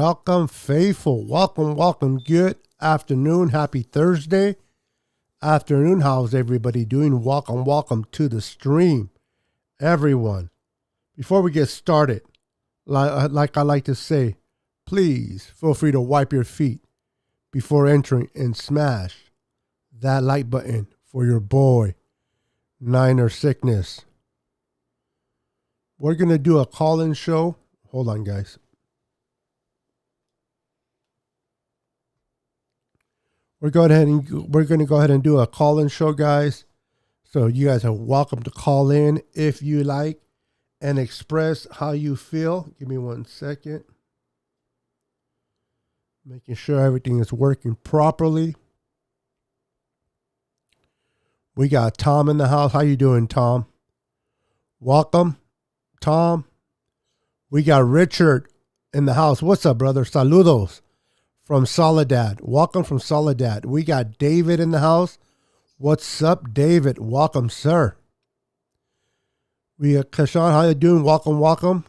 Welcome, faithful. Welcome, welcome. Good afternoon. Happy Thursday afternoon. How's everybody doing? Welcome, welcome to the stream, everyone. Before we get started, like I like to say, please feel free to wipe your feet before entering and smash that like button for your boy, Niner Sickness. We're going to do a call-in show. Hold on, guys. We're going to go ahead and do a call-in show, guys. So you guys are welcome to call in if you like and express how you feel. Give me 1 second. Making sure everything is working properly. We got Tom in the house. How you doing, Tom? Welcome, Tom. We got Richard in the house. What's up, brother? Saludos from Soledad. Welcome from Soledad. We got David in the house. What's up, David? Welcome, sir. We got Kashan. How you doing? Welcome, welcome.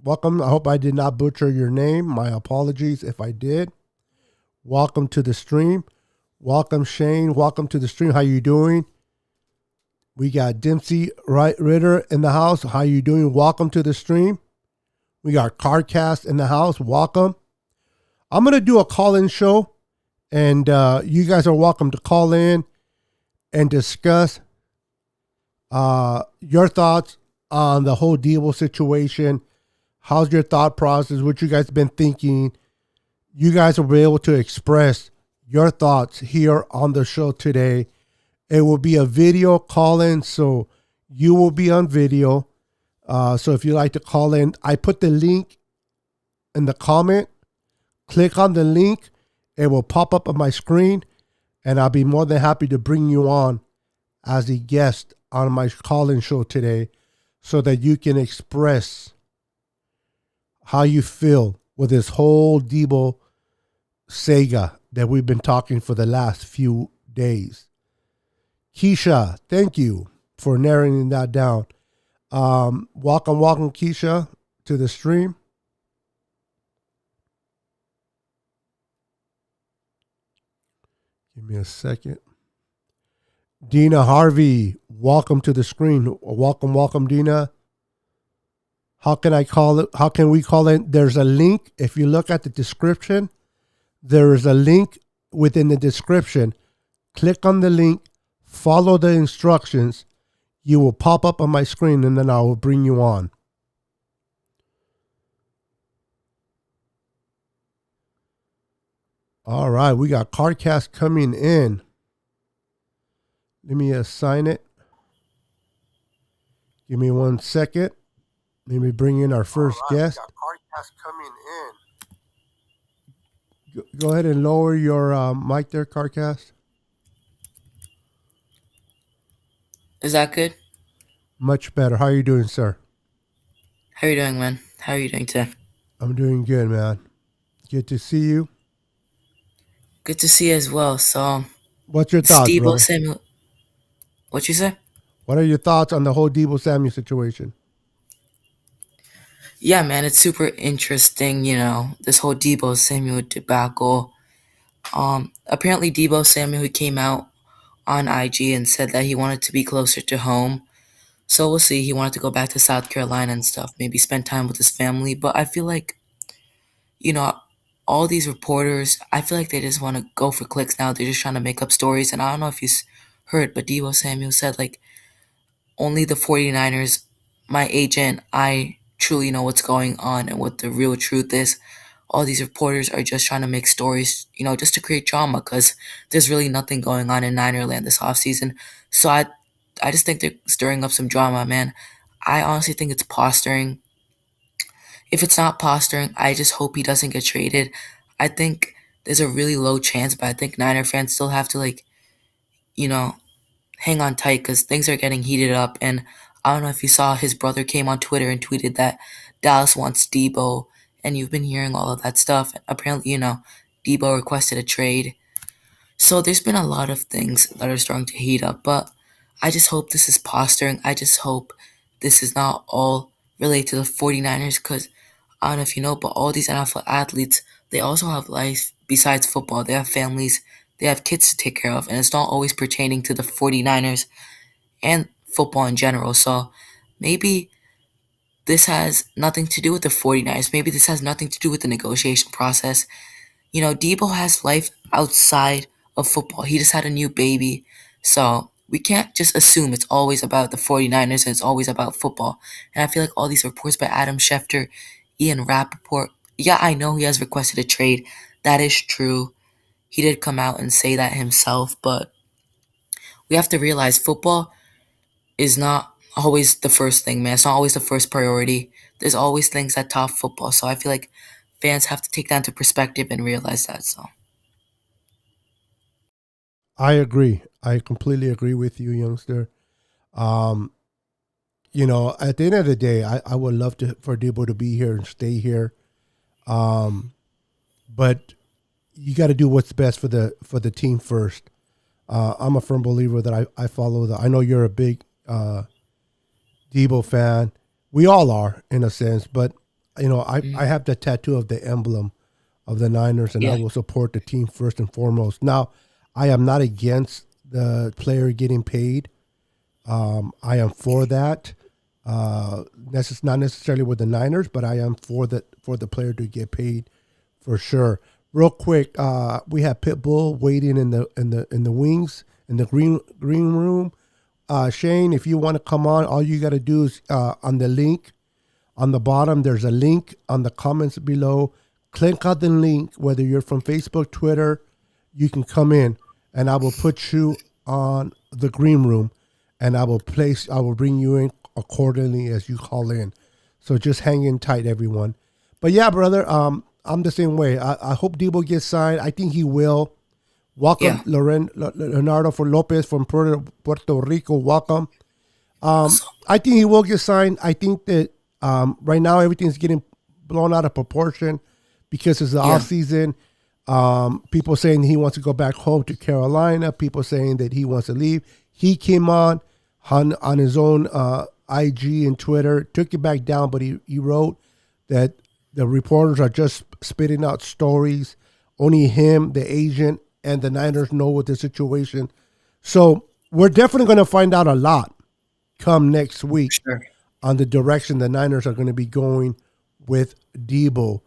Welcome. I hope I did not butcher your name. My apologies if I did. Welcome to the stream. Welcome, Shane. Welcome to the stream. How you doing? We got Dempsey Ritter in the house. How you doing? Welcome to the stream. We got Cardcast in the house. Welcome. I'm going to do a call-in show, and you guys are welcome to call in and discuss your thoughts on the whole Deebo situation. How's your thought process? What you guys been thinking? You guys will be able to express your thoughts here on the show today. It will be a video call-in, so you will be on video. So if you like to call in, I put the link in the comment. Click on the link. It will pop up on my screen, and I'll be more than happy to bring you on as a guest on my call-in show today so that you can express how you feel with this whole Deebo saga that we've been talking for the last few days. Keisha, thank you for narrowing that down. Welcome, Keisha, to the stream. Give me a second. Dina Harvey, welcome to the screen. Welcome, Dina. How can I call it? How can we call it? There's a link. If you look at the description, there is a link within the description. Click on the link, follow the instructions. You will pop up on my screen, and then I will bring you on. All right, we got Cardcast coming in. Let me assign it. Give me 1 second. Let me bring in our first guest. We got Cardcast coming in. Go ahead and lower your mic there, Cardcast. Is that good? Much better. How are you doing, sir? How are you doing, man? How are you doing today? I'm doing good, man. Good to see you. Good to see you as well. So, what's your thoughts, Deebo brother? Samuel. What you say? What are your thoughts on the whole Deebo Samuel situation? Yeah, man, it's super interesting, this whole Deebo Samuel debacle. Apparently Deebo Samuel, who came out on IG and said that he wanted to be closer to home. So we'll see. He wanted to go back to South Carolina and stuff, maybe spend time with his family. But I feel like, all these reporters, I feel like they just want to go for clicks now. They're just trying to make up stories. And I don't know if you heard, but Deebo Samuel said, only the 49ers, my agent, I truly know what's going on and what the real truth is. All these reporters are just trying to make stories, just to create drama because there's really nothing going on in Ninerland this offseason. So I just think they're stirring up some drama, man. I honestly think it's posturing. If it's not posturing, I just hope he doesn't get traded. I think there's a really low chance, but I think Niner fans still have to, hang on tight because things are getting heated up. And I don't know if you saw his brother came on Twitter and tweeted that Dallas wants Deebo, and you've been hearing all of that stuff. Apparently, Deebo requested a trade. So there's been a lot of things that are starting to heat up, but I just hope this is posturing. I just hope this is not all related to the 49ers because I don't know if you know, but all these NFL athletes, they also have life besides football. They have families, they have kids to take care of, and it's not always pertaining to the 49ers and football in general. So maybe this has nothing to do with the 49ers. Maybe this has nothing to do with the negotiation process. Deebo has life outside of football. He just had a new baby. So we can't just assume it's always about the 49ers and it's always about football. And I feel like all these reports by Adam Schefter, Ian Rappaport, yeah, I know he has requested a trade. That is true. He did come out and say that himself, but we have to realize football is not always the first thing, man. It's not always the first priority. There's always things that top football. So I feel like fans have to take that into perspective and realize that. So, I agree. I completely agree with you, youngster. Um, at the end of the day, I would love to for Debo to be here and stay here. Um, but you got to do what's best for the team first. I'm a firm believer that I follow the. I know you're a big Debo fan. We all are in a sense, but I mhm. have the tattoo of the emblem of the Niners, and I Yeah, will support the team first and foremost. Now, I am not against the player getting paid. I am for that. Not necessarily with the Niners, but I am for the player to get paid for sure. Real quick, we have Pitbull waiting in the wings in the green room. Shane, if you want to come on, all you got to do is on the link on the bottom. There's a link on the comments below. Click on the link. Whether you're from Facebook, Twitter, you can come in, and I will put you on the green room, and I will bring you in accordingly as you call in. So just hang in tight, everyone. But yeah, brother, I'm the same way. I hope Debo gets signed. I think he will. Welcome, yeah. Leonardo for Lopez from Puerto Rico. Welcome. So, I think he will get signed. I think that right now everything's getting blown out of proportion because it's the off yeah, season. People saying he wants to go back home to Carolina. People saying that he wants to leave. He came on his own IG and Twitter, took it back down, but he wrote that the reporters are just spitting out stories. Only him, the agent, and the Niners know what the situation. So we're definitely going to find out a lot come next week sure. on the direction the Niners are going to be going with Deebo.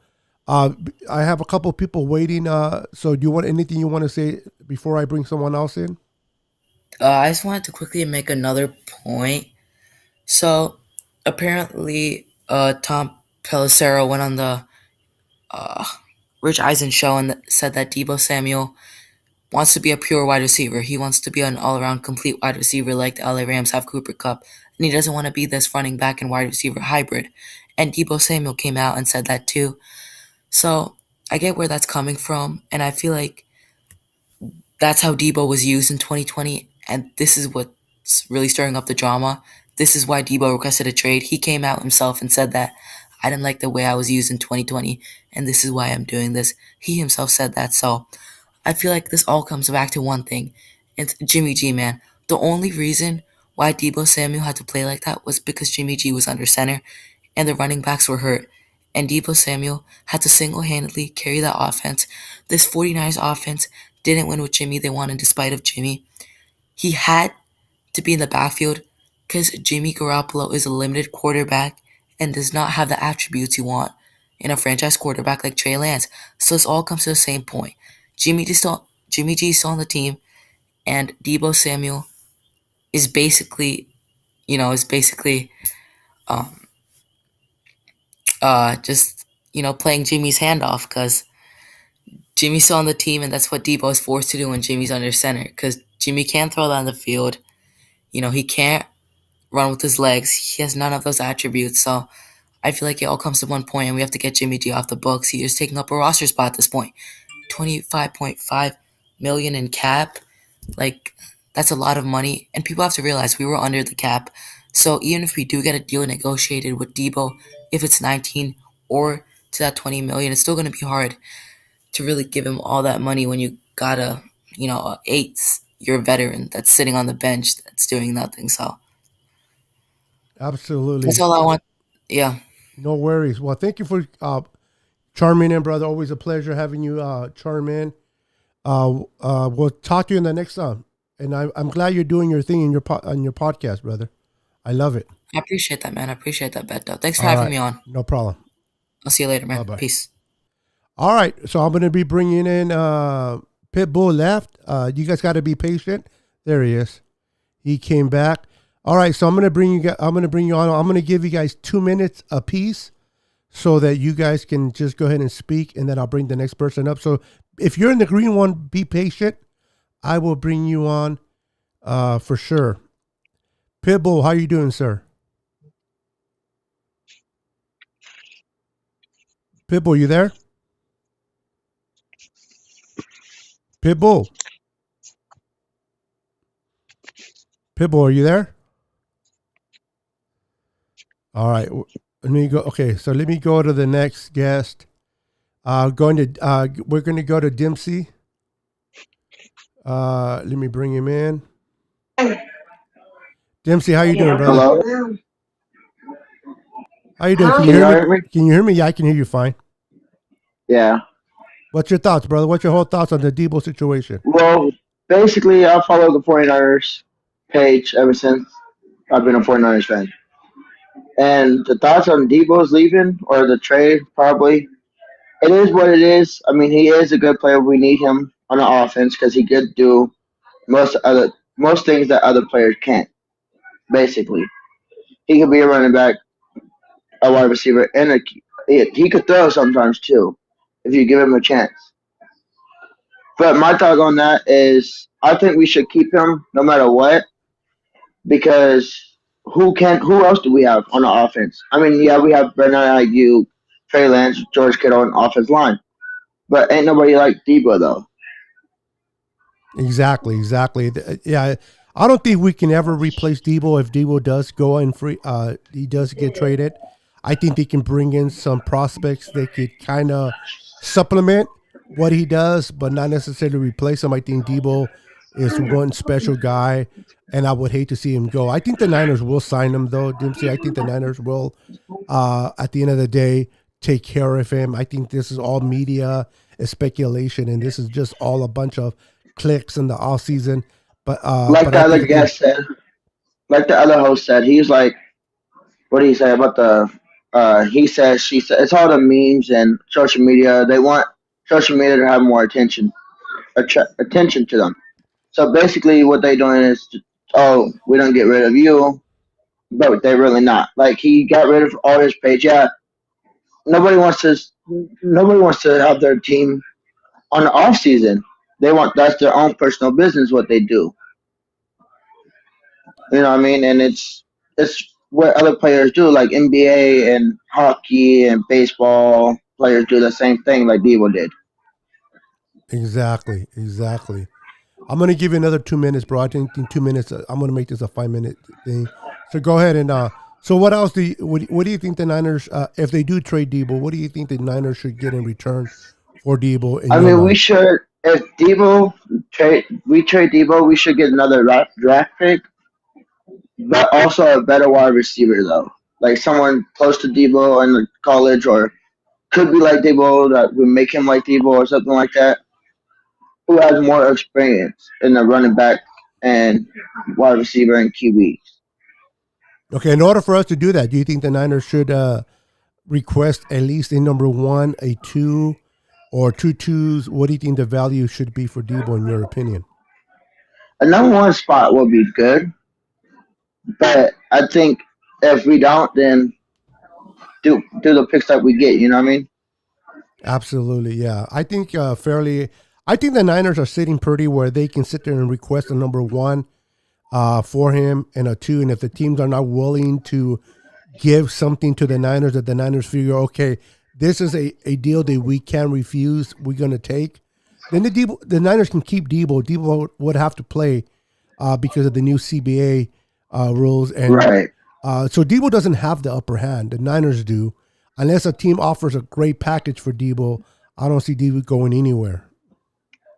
I have a couple of people waiting. So do you want anything you want to say before I bring someone else in? I just wanted to quickly make another point. So, apparently, Tom Pelissero went on the uh, Rich Eisen show and said that Debo Samuel wants to be a pure wide receiver. He wants to be an all-around complete wide receiver like the LA Rams have Cooper Cup, and he doesn't want to be this running back and wide receiver hybrid. And Debo Samuel came out and said that too. So I get where that's coming from, and I feel like that's how Debo was used in 2020, and this is what's really stirring up the drama. This is why Debo requested a trade. He came out himself and said that I didn't like the way I was used in 2020, and this is why I'm doing this. He himself said that, so I feel like this all comes back to one thing. It's Jimmy G, man. The only reason why Deebo Samuel had to play like that was because Jimmy G was under center and the running backs were hurt. And Deebo Samuel had to single handedly carry that offense. This 49ers offense didn't win with Jimmy. They won in despite of Jimmy. He had to be in the backfield because Jimmy Garoppolo is a limited quarterback and does not have the attributes you want in a franchise quarterback like Trey Lance. So this all comes to the same point. Jimmy G is still on the team, and Deebo Samuel is basically, is basically um, just playing Jimmy's handoff because Jimmy's still on the team, and that's what Deebo is forced to do when Jimmy's under center because Jimmy can't throw down the field. He can't run with his legs. He has none of those attributes. So I feel like it all comes to one point, and we have to get Jimmy G off the books. He is taking up a roster spot at this point. 25.5 million in cap. Like, that's a lot of money. And people have to realize we were under the cap. So even if we do get a deal negotiated with Debo, if it's 19 or to that 20 million, it's still going to be hard to really give him all that money when you got a 8-year veteran that's sitting on the bench that's doing nothing. So that's Absolutely. all I want. Yeah. No worries. Well, thank you for charming in, brother. Always a pleasure having you charm in. We'll talk to you in the next time. And I'm glad you're doing your thing in on your podcast, brother. I love it. I appreciate that, man. I appreciate that, Beto. Thanks for All having right, me on. no problem. I'll see you later, Bye man. bye. Peace. All right, so I'm gonna be bringing in Pitbull left. You guys got to be patient. There he is. He came back. All right, so I'm gonna bring you on. I'm gonna give you guys 2 minutes apiece, so that you guys can just go ahead and speak, and then I'll bring the next person up. So if you're in the green one, be patient. I will bring you on for sure. Pitbull, how you doing, sir? Pitbull, you there? Pitbull, Pitbull, are you there? All right, let me go. Okay, so let me go to the next guest. We're going to go to Dempsey. Let me bring him in. Dempsey, how you doing, brother? Hello? How you doing? Can you Can you hear me? hear me? Can you hear me? Yeah, I can hear you fine. Yeah. What's your thoughts, brother? What's your whole thoughts on the Deebo situation? Well, basically, I follow the 49ers page ever since I've been a 49ers fan. And the thoughts on Debo's leaving or the trade, probably, it is what it is. I mean, he is a good player. We need him on the offense because he could do most things that other players can't, basically. He could be a running back, a wide receiver, and he could throw sometimes, too, if you give him a chance. But my thought on that is, I think we should keep him no matter what because who else do we have on the offense? I mean, yeah, we have Bernard Ayuk, Trey Lance, George Kittle on offense line, but ain't nobody like Deebo though. Exactly, exactly. Yeah, I don't think we can ever replace Debo if Debo does go and free. He does get traded. I think they can bring in some prospects that could kind of supplement what he does, but not necessarily replace him. I think Debo is one special guy, and I would hate to see him go. I think the Niners will sign him though, Dempsey. I think the Niners will, at the end of the day, take care of him. I think this is all media speculation, and this is just all a bunch of clicks in the off season. Like But the I other think again, guest said, like the other host said, he's like, what did he say about the? He says, she said, it's all the memes and social media. They want social media to have more attention to them. So basically, what they're doing is, oh, we don't get rid of you, but they're really not. Like he got rid of all his page. Yeah, nobody wants to. Nobody wants to have their team on the off season. They want that's their own personal business what they do. You know what I mean? And it's what other players do, like NBA and hockey and baseball players do the same thing, like Deebo did. exactly, exactly. I'm gonna give you another 2 minutes, bro. I think in 2 minutes, I'm gonna make this a 5 minute thing. So go ahead and So what else what do you think the Niners, if they do trade Debo, what do you think the Niners should get in return for Debo in I your mean, we mind? should if we trade Deebo, we should get another draft pick, but also a better wide receiver though, like someone close to Deebo in the college or could be like Deebo that would make him like Deebo or something like that, who has more experience in the running back and wide receiver and QB. Okay, in order for us to do that, do you think the Niners should request at least a number one, a two, or two twos? What do you think the value should be for Debo in your opinion? A number one spot would be good, but I think if we don't, then do the picks that we get. You know what I mean? Absolutely, yeah. I think fairly. I think the Niners are sitting pretty where they can sit there and request a number one for him and a two, and if the teams are not willing to give something to the Niners that the Niners figure, okay, this is a deal that we can refuse, we're going to take, then the Niners can keep Deebo. Deebo would have to play because of the new CBA rules, and Right. so Deebo doesn't have the upper hand. The Niners do, unless a team offers a great package for Deebo. I don't see Deebo going anywhere.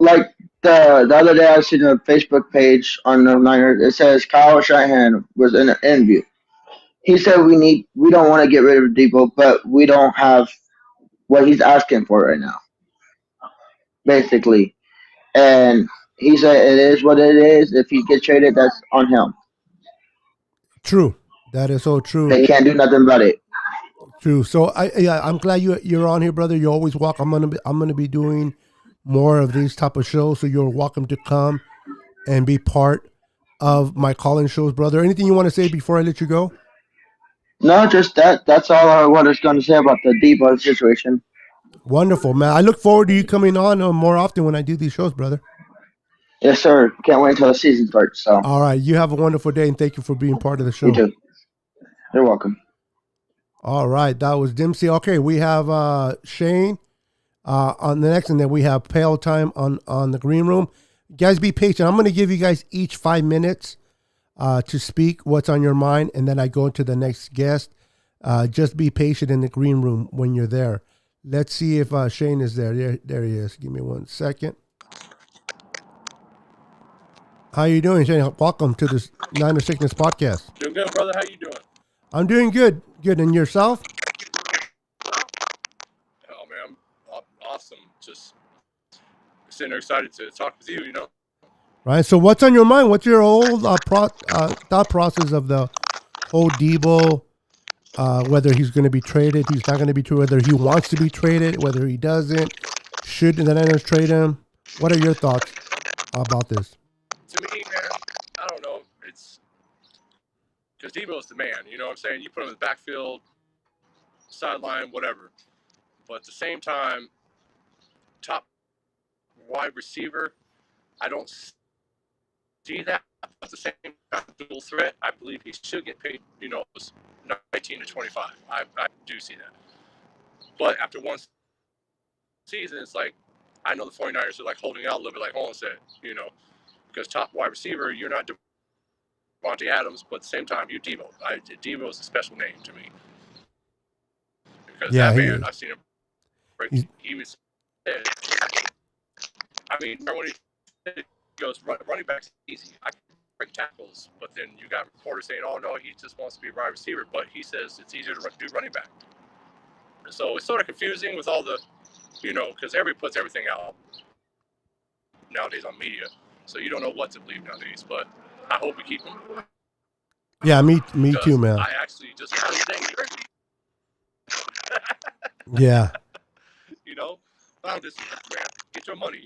Like the other day, I seen a Facebook page on the Niners. It says Kyle Shanahan was in an interview, He said we don't want to get rid of Deebo, but we don't have what he's asking for right now, basically. And he said it is what it is. If he gets traded, that's on him. True. That is so true. They can't do nothing about it. True. So I'm glad you're on here, brother. You always walk. I'm gonna be doing more of these type of shows. So you're welcome to come and be part of my call-in shows, brother. Anything you want to say before I let you go? No, just that. That's all I was going to say about the Deebo situation. Wonderful, man. I look forward to you coming on more often when I do these shows, brother. Yes, sir. Can't wait until the season starts. So All right. You have a wonderful day, and thank you for being part of the you show. too. You're welcome. All right. That was Dempsey. Okay. We have Shane on the next, and then we have Pale Time on the green room. Guys, be patient. I'm going to give you guys each 5 minutes to speak what's on your mind, and then I go to the next guest. Just be patient in the green room when you're there. Let's see if Shane is there. There he is. Give me 1 second. How you doing, Shane? Welcome to this Niner Sickness podcast. Doing good, brother. How you doing? I'm doing good. Good. And yourself? Oh man, I'm awesome. Just sitting there excited to talk with you. Right. So what's on your mind? What's your whole thought process of the whole Deebo, whether he's going to be traded, he's not going to be traded, whether he wants to be traded, whether he doesn't, should the Niners trade him? What are your thoughts about this? To me, man, I don't know. It's because Deebo's the man. You know what I'm saying? You put him in the backfield, sideline, whatever. But at the same time, top wide receiver, I don't see that. At the same time, dual threat, I believe he should get paid. 19 to 25. I do see that. But after one season, it's like I know the 49ers are like holding out a little bit, like Holland said. Because top wide receiver, you're not Devontae Adams, but at the same time, you Deebo. Deebo is a special name to me because Yeah, that he man, is. I've seen him break. He's, He was, I mean, when he goes running back's easy. I can break tackles, but then you got reporters saying, "Oh no, he just wants to be a wide receiver," but he says it's easier to do running back. And so it's sort of confusing with all the, because everybody puts everything out nowadays on media, so you don't know what to believe nowadays. But I hope we keep him. yeah, me too, man. I actually just heard today. Yeah. I'm just, man, get your money.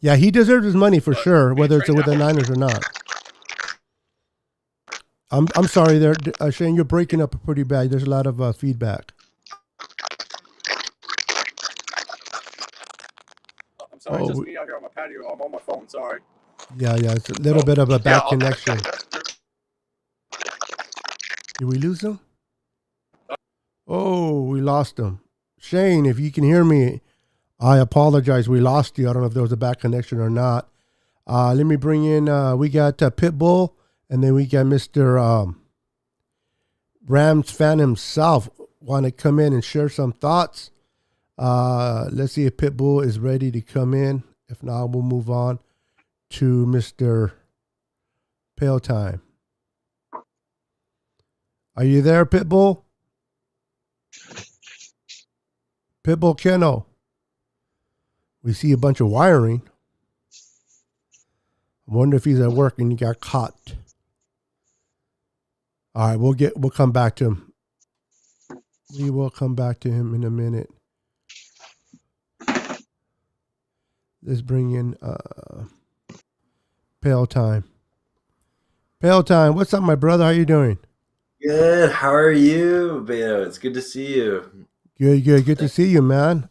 Yeah, he deserves his money for But sure, whether it's trade with the now. Niners or not. I'm sorry there, Shane, you're breaking up pretty bad. There's a lot of feedback. I'm sorry, Oh, just me out here on my patio. I'm on my phone. Sorry. yeah, it's a little bit of a bad connection. Did we lose him? Oh, we lost him. Shane, if you can hear me, I apologize. We lost you. I don't know if there was a bad connection or not. Let me bring in, we got Pitbull, and then we got Mr. Rams fan himself. Want to come in and share some thoughts? Let's see if Pitbull is ready to come in. If not, we'll move on to Mr. Pale Time. Are you there, Pitbull? Pitbull Keno. We see a bunch of wiring. I wonder if he's at work and he got caught. All right, we'll come back to him. We will come back to him in a minute. Let's bring in Pale Time. Pale Time, what's up, my brother? How you doing? Good. How are you, Beto? It's good to see you. Good to see you, man.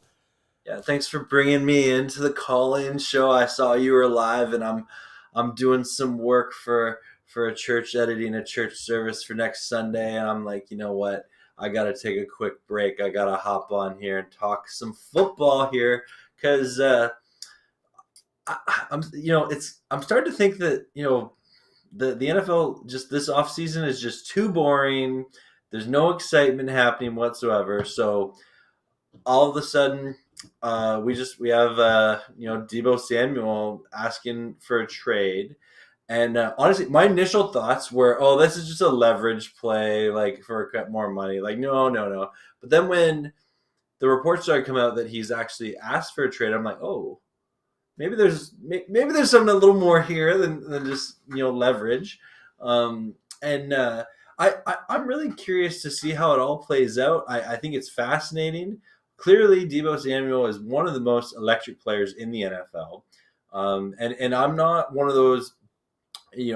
Yeah, thanks for bringing me into the call-in show. I saw you were live, and I'm doing some work for a church, editing a church service for next Sunday, and I'm like, you know what? I got to take a quick break. I got to hop on here and talk some football here because I'm starting to think that the NFL just this offseason is just too boring. There's no excitement happening whatsoever. So all of a sudden, we have Deebo Samuel asking for a trade, And honestly, my initial thoughts were, "Oh, this is just a leverage play, like for more money." Like, no, no, no. But then when the reports started coming out that he's actually asked for a trade, I'm like, "Oh, maybe there's something a little more here than just leverage." And I'm really curious to see how it all plays out. I think it's fascinating. Clearly, Deebo Samuel is one of the most electric players in the NFL. And I'm not one of those, me.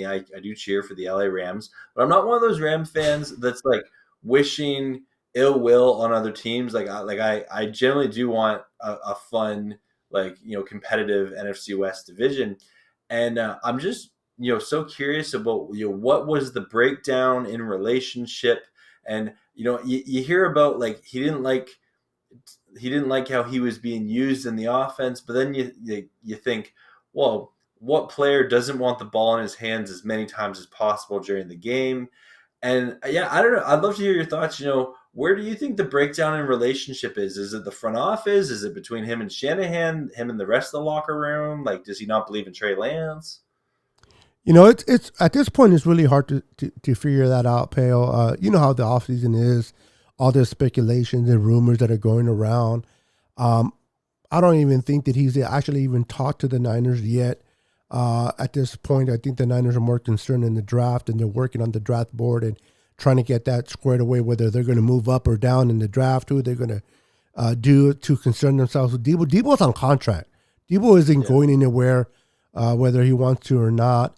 I do cheer for the LA Rams, but I'm not one of those Ram fans that's like wishing ill will on other teams. I generally do want a fun, competitive NFC West division, and I'm just so curious about what was the breakdown in relationship. And you hear about, like, he didn't like how he was being used in the offense, but then you think, well, what player doesn't want the ball in his hands as many times as possible during the game? And yeah, I don't know. I'd love to hear your thoughts. Where do you think the breakdown in relationship is? Is it the front office? Is it between him and Shanahan, him and the rest of the locker room? Like, does he not believe in Trey Lance? It's at this point it's really hard to figure that out, Pale. You know how the offseason is, all the speculations and rumors that are going around. Um, I don't even think that he's actually even talked to the Niners yet. At this point, I think the Niners are more concerned in the draft, and they're working on the draft board and trying to get that squared away, whether they're going to move up or down in the draft, who they're going to do to concern themselves with Deebo. Deebo's on contract. Deebo isn't Yeah. going anywhere, whether he wants to or not.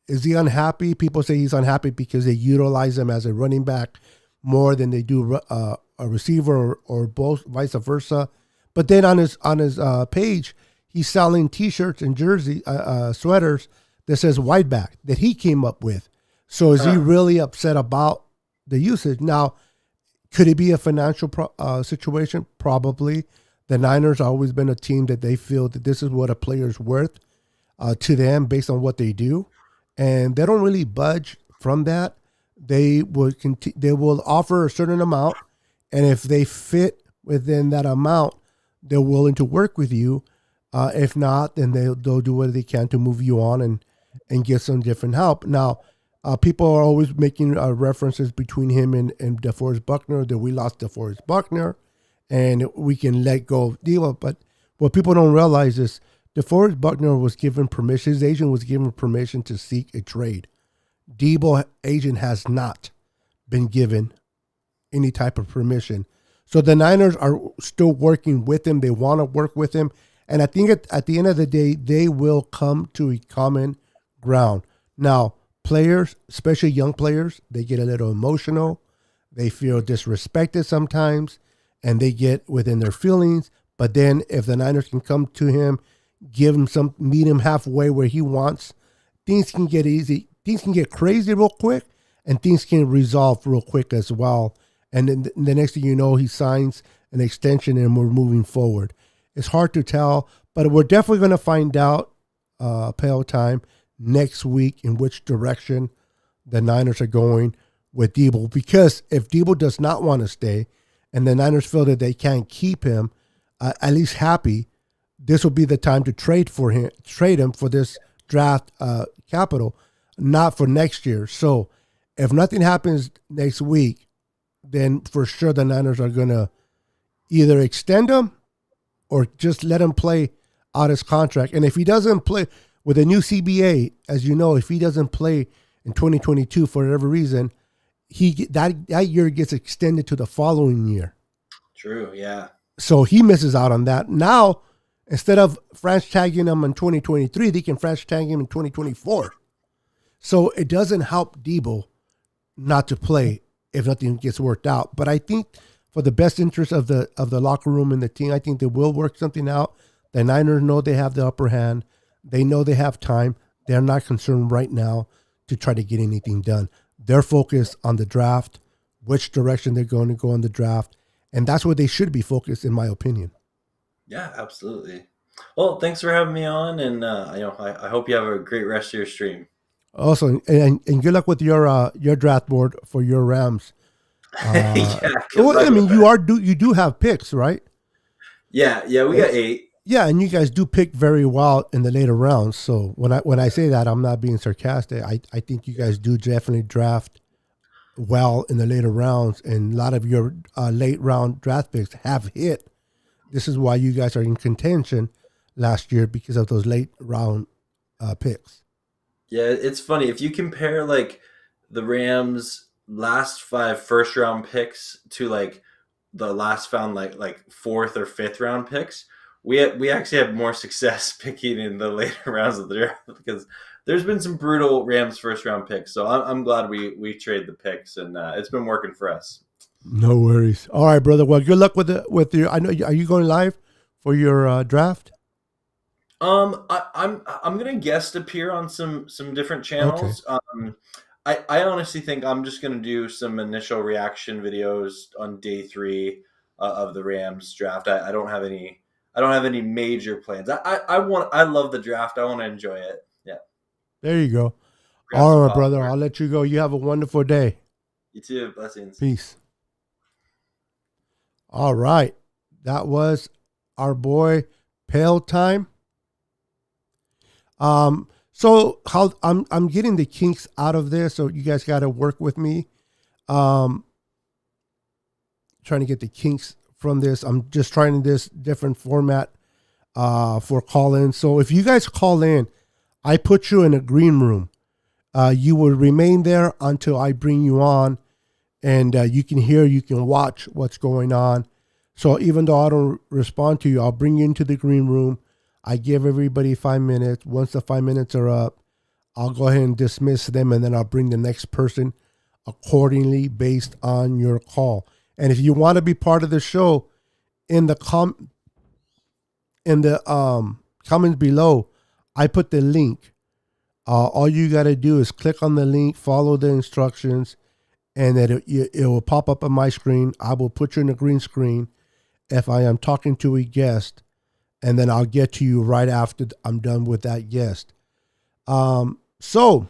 Is he unhappy? People say he's unhappy because they utilize him as a running back more than they do a receiver, or both, vice versa. But then on his page, he's selling T-shirts and sweaters that says "wide back" that he came up with. So is he really upset about the usage? Now, could it be a financial situation? Probably. The Niners have always been a team that they feel that this is what a player's worth to them based on what they do, and they don't really budge from that. They will offer a certain amount, and if they fit within that amount, they're willing to work with you. If not, then they'll do what they can to move you on and get some different help. Now, people are always making references between him and DeForest Buckner, that we lost DeForest Buckner and we can let go of Deebo. But what people don't realize is DeForest Buckner was given permission, his agent was given permission to seek a trade. Deebo agent has not been given any type of permission. So the Niners are still working with him. They want to work with him. And I think at the end of the day, they will come to a common ground. Now, players, especially young players, they get a little emotional. They feel disrespected sometimes, and they get within their feelings. But then if the Niners can come to him, meet him halfway where he wants, things can get easy. Things can get crazy real quick, and things can resolve real quick as well. And then the next thing you know, he signs an extension and we're moving forward. It's hard to tell, but we're definitely going to find out, Pale Time, next week in which direction the Niners are going with Deebo. Because if Deebo does not want to stay and the Niners feel that they can't keep him at least happy, this will be the time to trade him for this draft capital, not for next year. So if nothing happens next week, then for sure the Niners are going to either extend him or just let him play out his contract. And if he doesn't play with a new CBA, as you know, if he doesn't play in 2022 for whatever reason, that year gets extended to the following year. True, yeah. So he misses out on that. Now, instead of franchise tagging him in 2023, they can franchise tag him in 2024. So it doesn't help Deebo not to play if nothing gets worked out. But I think for the best interest of the locker room and the team, I think they will work something out. The Niners know they have the upper hand. They know they have time. They're not concerned right now to try to get anything done. They're focused on the draft, which direction they're going to go in the draft, and that's where they should be focused, in my opinion. Yeah, absolutely. Well, thanks for having me on, and I hope you have a great rest of your stream. Also, and good luck with your draft board for your Rams. Yeah, good Well, luck I mean, with that. you do have picks, right? Yeah, we got 8. Yeah, and you guys do pick very well in the later rounds. So when I say that, I'm not being sarcastic. I think you guys do definitely draft well in the later rounds, and a lot of your late round draft picks have hit. This is why you guys are in contention last year because of those late round picks. Yeah, it's funny if you compare like the Rams' last 5 first round picks to like the last found like fourth or fifth round picks. We actually have more success picking in the later rounds of the draft because there's been some brutal Rams first round picks. So I'm glad we trade the picks and it's been working for us. No worries. All right, brother. Well, good luck with your. I know. Are you going live for your draft? I'm gonna guest appear on some different Okay. channels. I honestly think I'm just gonna do some initial reaction videos on day 3 of the Rams draft. I don't have any major plans. I love the draft. I want to enjoy it. Yeah, There you go. grab All some right, brother. popcorn. I'll let you go. You have a wonderful day. You too. Blessings. Peace. All right. That was our boy Pale Time. So how I'm getting the kinks out of this, so you guys got to work with me. Um, trying to get the kinks from this. I'm just trying this different format for call in. So if you guys call in, I put you in a green room. You will remain there until I bring you on, and you can watch what's going on. So even though I don't respond to you, I'll bring you into the green room. I give everybody 5 minutes. Once the 5 minutes are up, I'll go ahead and dismiss them, and then I'll bring the next person accordingly based on your call. And if you want to be part of the show, in the comments below, I put the link. All you got to do is click on the link, follow the instructions, and it will pop up on my screen. I will put you in a green screen if I am talking to a guest, and then I'll get to you right after I'm done with that guest. So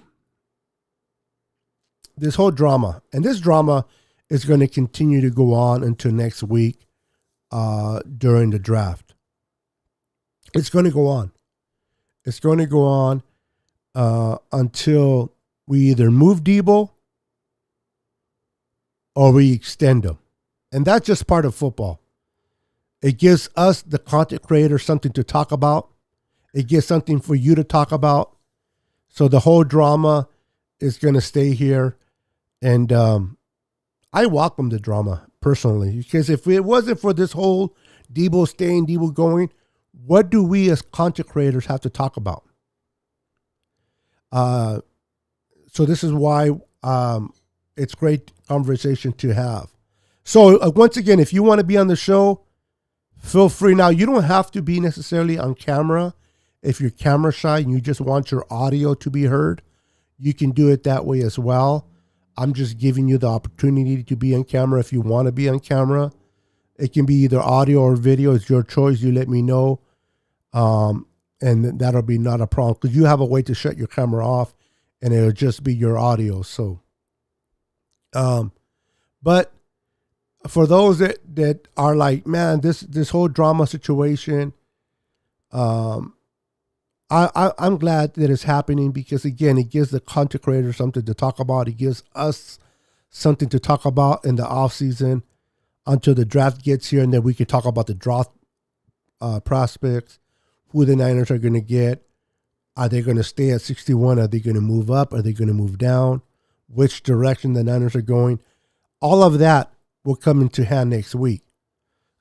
this whole drama, and this drama is going to continue to go on until next week during the draft. It's going to go on. It's going to go on until we either move Deebo or we extend him. And that's just part of football. It gives us, the content creators, something to talk about. It gives something for you to talk about. So the whole drama is going to stay here. And I welcome the drama personally, because if it wasn't for this whole Deebo staying, Deebo going, what do we as content creators have to talk about? So this is why it's great conversation to have. So once again, if you want to be on the show, feel free. Now, you don't have to be necessarily on camera. If you're camera shy and you just want your audio to be heard, you can do it that way as well. I'm just giving you the opportunity to be on camera if you want to be on camera. It can be either audio or video. It's your choice. You let me know. And that'll be not a problem because you have a way to shut your camera off and it'll just be your audio. So, but for those that are like, man, this whole drama situation, I'm glad that it's happening because, again, it gives the content creator something to talk about. It gives us something to talk about in the off season until the draft gets here, and then we can talk about the draft prospects, who the Niners are going to get. Are they going to stay at 61? Are they going to move up? Are they going to move down? Which direction the Niners are going? All of that will come into hand next week.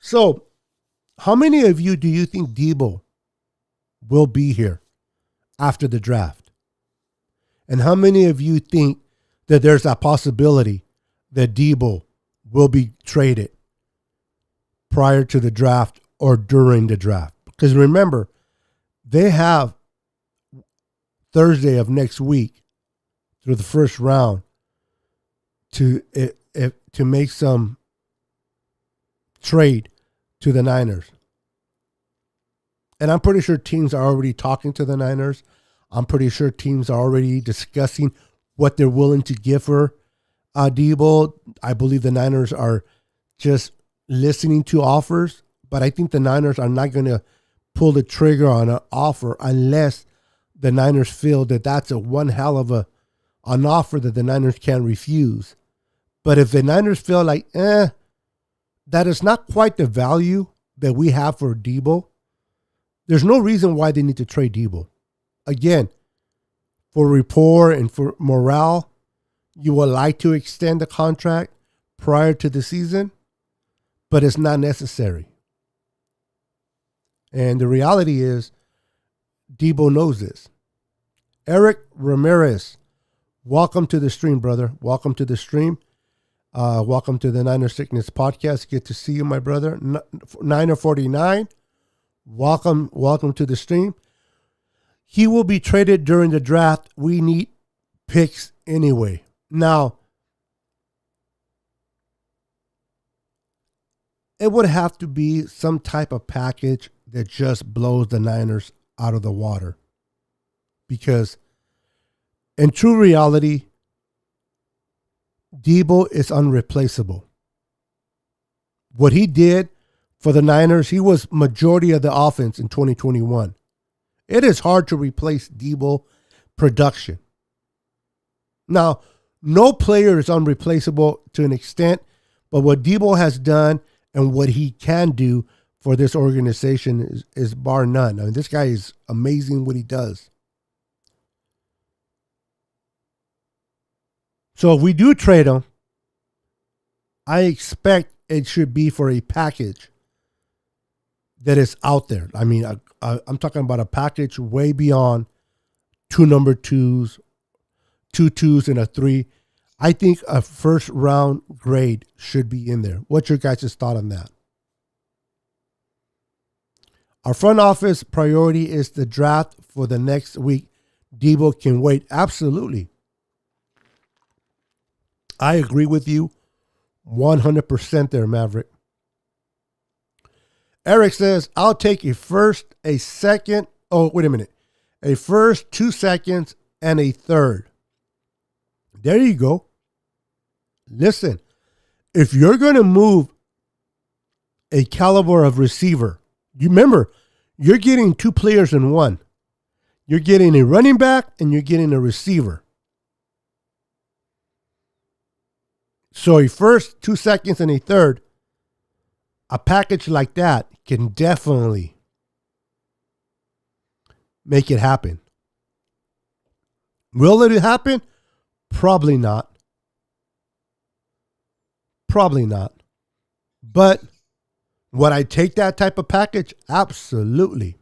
So, how many of you do you think Deebo will be here after the draft? And how many of you think that there's a possibility that Deebo will be traded prior to the draft or during the draft? Because remember, they have Thursday of next week through the first round to make some trade to the Niners. And I'm pretty sure teams are already talking to the Niners. I'm pretty sure teams are already discussing what they're willing to give for Deebo. I believe the Niners are just listening to offers, but I think the Niners are not going to pull the trigger on an offer unless the Niners feel that that's a one hell of an offer that the Niners can't refuse. But if the Niners feel like, that is not quite the value that we have for Deebo, there's no reason why they need to trade Deebo. Again, for rapport and for morale, you would like to extend the contract prior to the season, but it's not necessary. And the reality is, Deebo knows this. Eric Ramirez, welcome to the stream, brother. Welcome to the stream. Welcome to the Niner Sickness Podcast. Good to see you, my brother. Niner 49, welcome to the stream. He will be traded during the draft. We need picks anyway. Now, it would have to be some type of package that just blows the Niners out of the water. Because in true reality, Deebo is unreplaceable. What he did for the Niners, he was majority of the offense in 2021. It is hard to replace Deebo production. Now, no player is unreplaceable to an extent, but what Deebo has done and what he can do for this organization is bar none. I mean, this guy is amazing what he does. So if we do trade him, I expect it should be for a package that is out there. I mean, I'm talking about a package way beyond 2 number 2s, 2 2s, and a 3. I think a first round grade should be in there. What's your guys' thought on that? Our front office priority is the draft for the next week. Deebo can wait. Absolutely. I agree with you 100% there, Maverick. Eric says, I'll take a first, a second. Oh, wait a minute. A first, 2 seconds, and a third. There you go. Listen, if you're going to move a caliber of receiver, you remember, you're getting 2 players in one. You're getting a running back and you're getting a receiver. So a first, 2 seconds, and a third, a package like that can definitely make it happen. Will it happen? Probably not. Probably not. But would I take that type of package? Absolutely.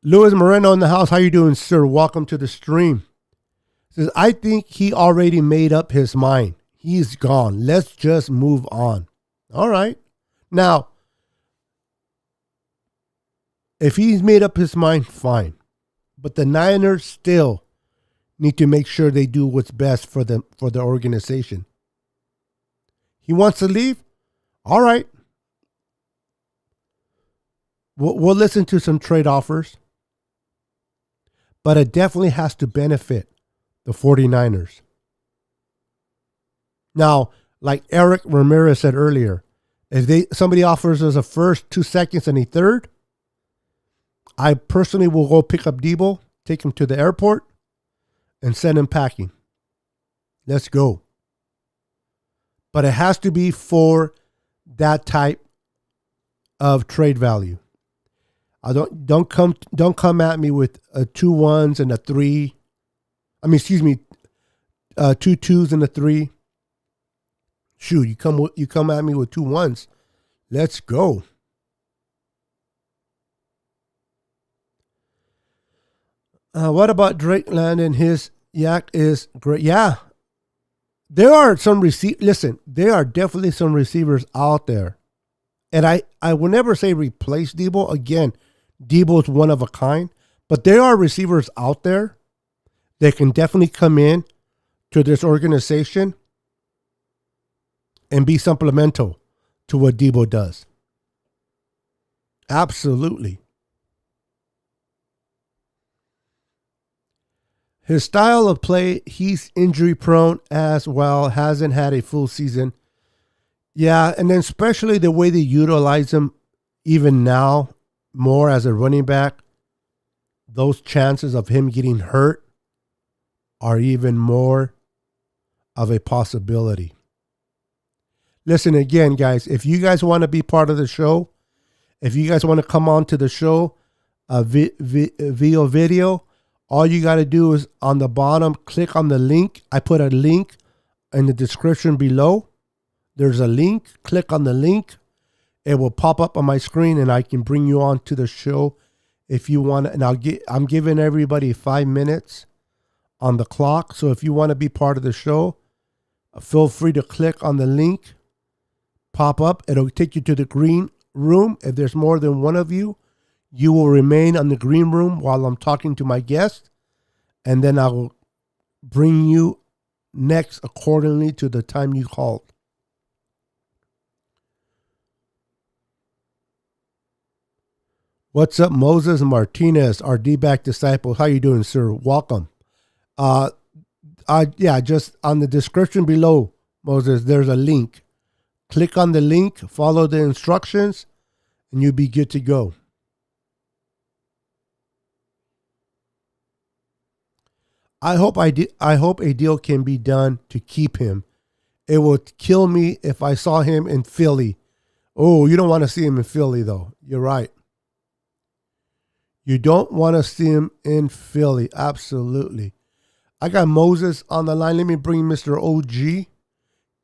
Luis Moreno in the house. How you doing, sir? Welcome to the stream. Says, I think he already made up his mind. He's gone. Let's just move on. All right. Now, if he's made up his mind, fine. But the Niners still need to make sure they do what's best for the organization. He wants to leave? All right. We'll listen to some trade offers. But it definitely has to benefit the 49ers. Now, like Eric Ramirez said earlier, if somebody offers us a first, 2 seconds, and a third, I personally will go pick up Deebo, take him to the airport, and send him packing. Let's go. But it has to be for that type of trade value. Don't come at me with 2 1s and a 3. I mean, excuse me, 2 2s and a 3. Shoot, you come at me with 2 1s. Let's go. What about Drake Landon? His yak is great. Yeah, there are some Listen, there are definitely some receivers out there, and I will never say replace Deebo. Again, Deebo is one of a kind, but there are receivers out there that can definitely come in to this organization and be supplemental to what Deebo does. Absolutely. His style of play, he's injury prone as well, hasn't had a full season. Yeah, and then especially the way they utilize him, even now, more as a running back, those chances of him getting hurt are even more of a possibility. Listen again, guys. If you guys want to be part of the show, if you guys want to come on to the show, via video, all you got to do is on the bottom, click on the link. I put a link in the description below. There's a link. Click on the link. It will pop up on my screen, and I can bring you on to the show if you want. And I'm giving everybody 5 minutes on the clock. So if you want to be part of the show, feel free to click on the link. Pop up. It'll take you to the green room. If there's more than one of you, you will remain on the green room while I'm talking to my guest, and then I will bring you next accordingly to the time you called. What's up, Moses Martinez, our D-back disciple? How you doing, sir? Welcome. Just on the description below, Moses, there's a link. Click on the link, follow the instructions, and you'll be good to go. I hope a deal can be done to keep him. It would kill me if I saw him in Philly. Oh, you don't want to see him in Philly, though. You're right. You don't want to see him in Philly. Absolutely. I got Moses on the line. Let me bring Mr. OG.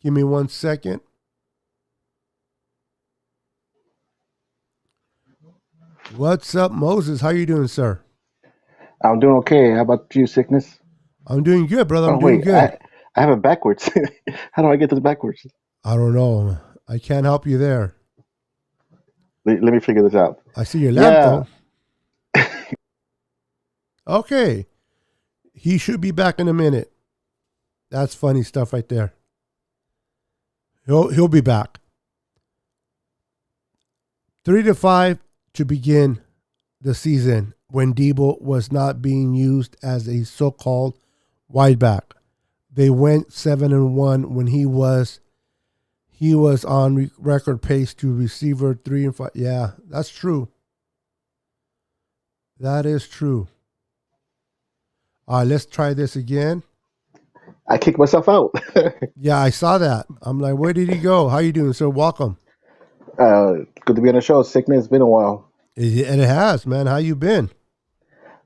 Give me 1 second. What's up, Moses? How you doing, sir? I'm doing okay. How about you, Sickness? I'm doing good, brother. I'm Oh doing wait, good. I have it backwards. How do I get this backwards? I don't know. I can't help you there. Let me figure this out. I see your lamp, Yeah. though. Okay. He should be back in a minute. That's funny stuff right there. He'll be back. 3 to 5 to begin the season when Deebo was not being used as a so-called wide back. They went 7-1 when he was on record pace to receiver 3 and 5. Yeah, that's true. That is true. All right, let's try this again. I kicked myself out. Yeah, I saw that. I'm like, where did he go? How you doing, sir? Welcome. Good to be on the show. Sickness, it's been a while. And it has, man. How you been?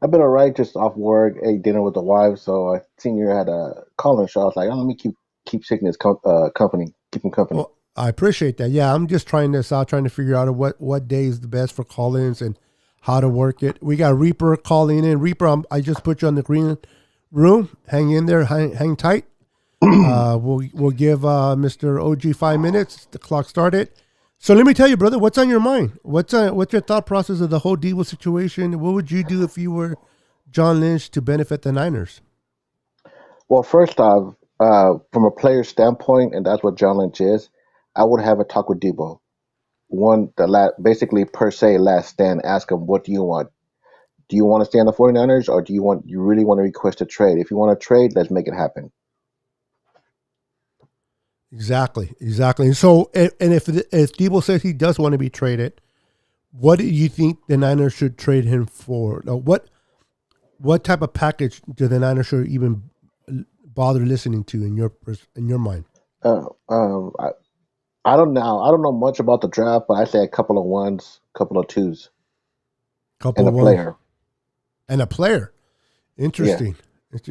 I've been alright, just off work, ate dinner with the wife. So I seen you had a call-in show. I was like, oh, let me keep Sickness company, keep him company. Well, I appreciate that. Yeah, I'm just trying this out, trying to figure out what day is the best for call-ins and how to work it. We got Reaper calling in. Reaper, I just put you on the green room. Hang in there. Hang tight. We'll give Mr. OG 5 minutes. The clock started. So let me tell you, brother, what's on your mind? What's your thought process of the whole Deebo situation? What would you do if you were John Lynch to benefit the Niners? Well, first off, from a player standpoint, and that's what John Lynch is, I would have a talk with Deebo. Basically per se last stand. Ask him, what do you want? Do you want to stay on the 49ers, or you really want to request a trade? If you want to trade, let's make it happen. Exactly. So, and if Deebo says he does want to be traded, what do you think the Niners should trade him for? Now, what type of package do the Niners should even bother listening to in your mind? Uh, um, I, I don't know. I don't know much about the draft, but I say a couple of ones, couple of twos, Couple and a of ones player. and a player. Yeah. Interesting.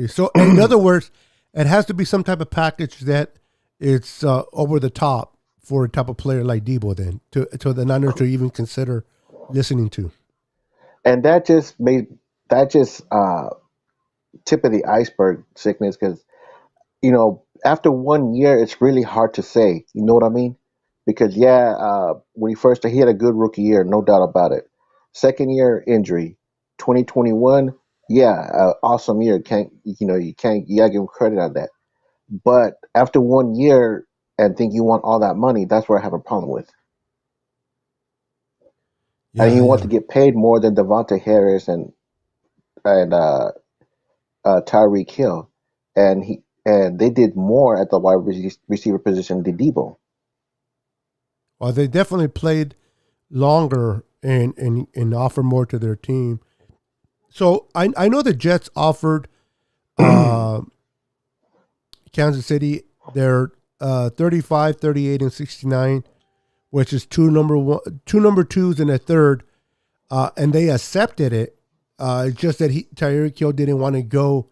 So, in other words, it has to be some type of package that it's over the top for a type of player like Deebo. Then to the Niners to even consider listening to. And that just tip of the iceberg Sickness, because after 1 year, it's really hard to say. You know what I mean? Because when he had a good rookie year, no doubt about it. Second year injury, 2021, awesome year. You gotta give him credit on that. But after 1 year and think you want all that money, that's where I have a problem with. And Yeah, he wants yeah. to get paid more than Devontae Harris and Tyreek Hill, and they did more at the wide receiver position than Deebo. Well, they definitely played longer and offer more to their team. So I know the Jets offered uh, Kansas City their 35, 38, and 69, which is two number twos and a third, and they accepted it. It's just that Tyreek Hill didn't want to go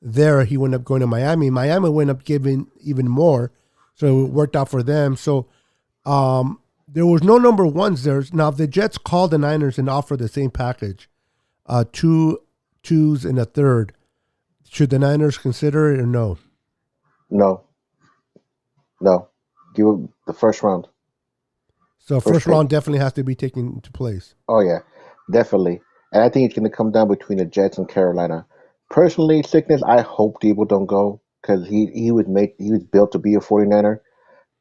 there. He ended up going to Miami. Miami went up giving even more, so it worked out for them. So there was no number ones there. Now, if the Jets called the Niners and offered the same package, two twos and a third, should the Niners consider it or no? No, no. Give it the first round, So first first pick. round definitely has to be taken into place. Oh yeah, definitely. And I think it's going to come down between the Jets and Carolina. Personally, sickness. I hope Deebo don't go because he was built to be a 49er.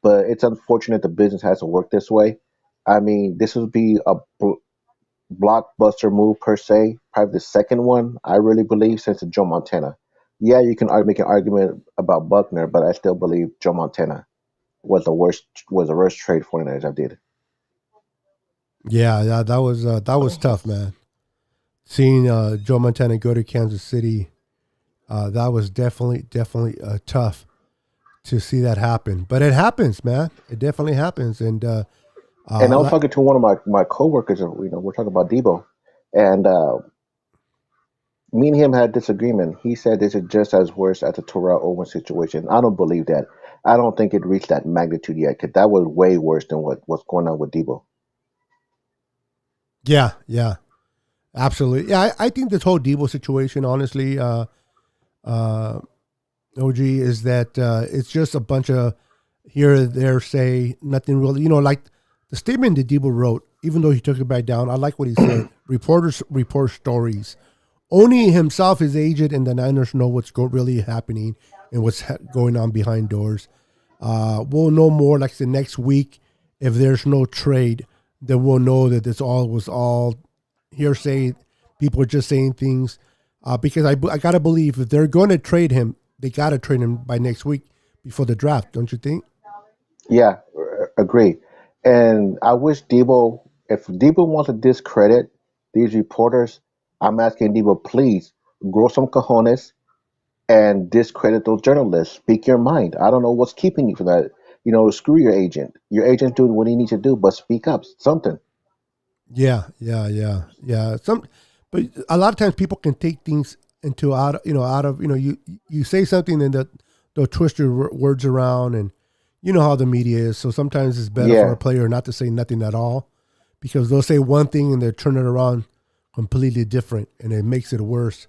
But it's unfortunate the business has to work this way. I mean, this would be a blockbuster move per se. Probably the second one I really believe since it's Joe Montana. Yeah, you can make an argument about Buckner, but I still believe Joe Montana was the worst trade 49ers I did. Yeah, that was tough, man. Seeing Joe Montana go to Kansas City, that was definitely tough to see that happen. But it happens, man. It definitely happens. And And I was like, talking to one of my coworkers, and we're talking about Debo, and me and him had disagreement. He said this is just as worse as the Terrell Owens situation. I don't believe that. I don't think it reached that magnitude yet, because that was way worse than what's going on with Debo. yeah, absolutely. Yeah, I think this whole Debo situation, honestly, uh, OG, is that it's just a bunch of here, there, say nothing really. Like the statement that Debo wrote, even though he took it back down, I like what he said. Reporters report stories. Only himself, his agent, and the Niners know what's really happening and what's going on behind doors. We'll know more like the next week. If there's no trade, then we'll know that this all was all hearsay. People are just saying things. Because I gotta believe if they're going to trade him, they gotta trade him by next week before the draft. Don't you think? Yeah, agree. And I wish Debo, if Debo wants to discredit these reporters, I'm asking Debo, please grow some cojones and discredit those journalists. Speak your mind. I don't know what's keeping you from that. Screw your agent. Your agent's doing what he needs to do, but speak up. Something. Yeah. But a lot of times people can take things into out of you say something and they'll twist your words around, and you know how the media is. So sometimes it's better for Yeah. a player not to say nothing at all, because they'll say one thing and they turn it around completely different, and it makes it worse.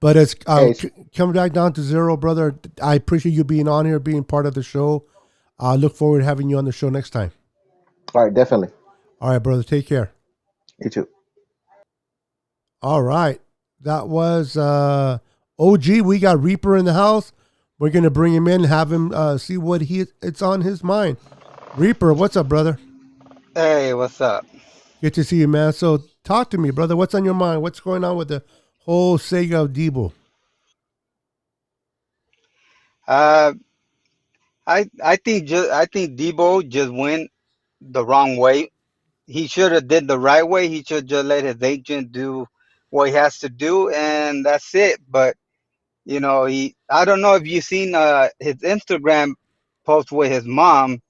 But it's Hey, coming back down to zero, brother. I appreciate you being on here, being part of the show. I look forward to having you on the show next time. all right, definitely. All right, brother. Take care. You too. All right. That was OG. We got Reaper in the house. We're gonna bring him in, have him see what it's on his mind. Reaper, what's up, brother? Hey, what's up? Good to see you, man. So talk to me, brother. What's on your mind? What's going on with the whole Sega of Debo? Uh, I think Debo just went the wrong way. He should have did the right way. He should just let his agent do what he has to do, and that's it. But he I don't know if you've seen his Instagram post with his mom,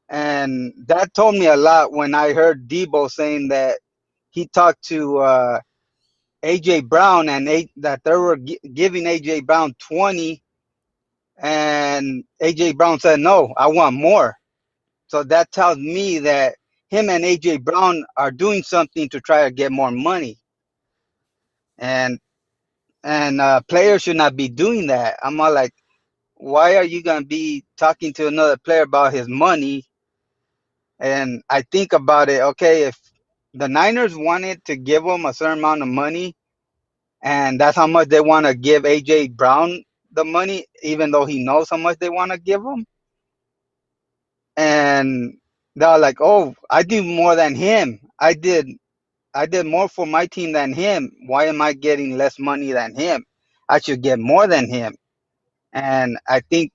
and that told me a lot when I heard Debo saying that he talked to AJ Brown and that they were giving AJ Brown 20. And AJ Brown said, no, I want more. So that tells me that him and AJ Brown are doing something to try to get more money. And players should not be doing that. I'm all like, why are you gonna be talking to another player about his money? And I think about it, okay, if the Niners wanted to give him a certain amount of money, and that's how much they want to give AJ Brown the money, even though he knows how much they want to give him, and they're like, "Oh, I do more than him. I did more for my team than him. Why am I getting less money than him? I should get more than him." And I think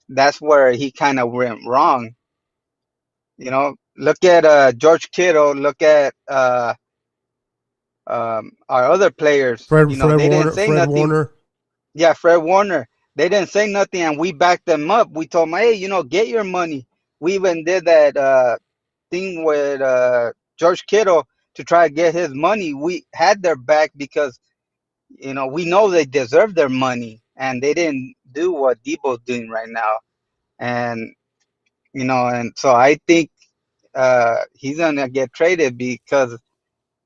that's where he kind of went wrong. look at George Kittle. Look at our other players. Fred You know, Fred they didn't Warner say Fred nothing. Warner. Yeah, Fred Warner. They didn't say nothing, and we backed them up. We told them, hey, you know, get your money. We even did that thing with George Kittle to try to get his money. We had their back because you know we know they deserve their money, and they didn't do what Debo's doing right now. And you know, and so I think he's gonna get traded because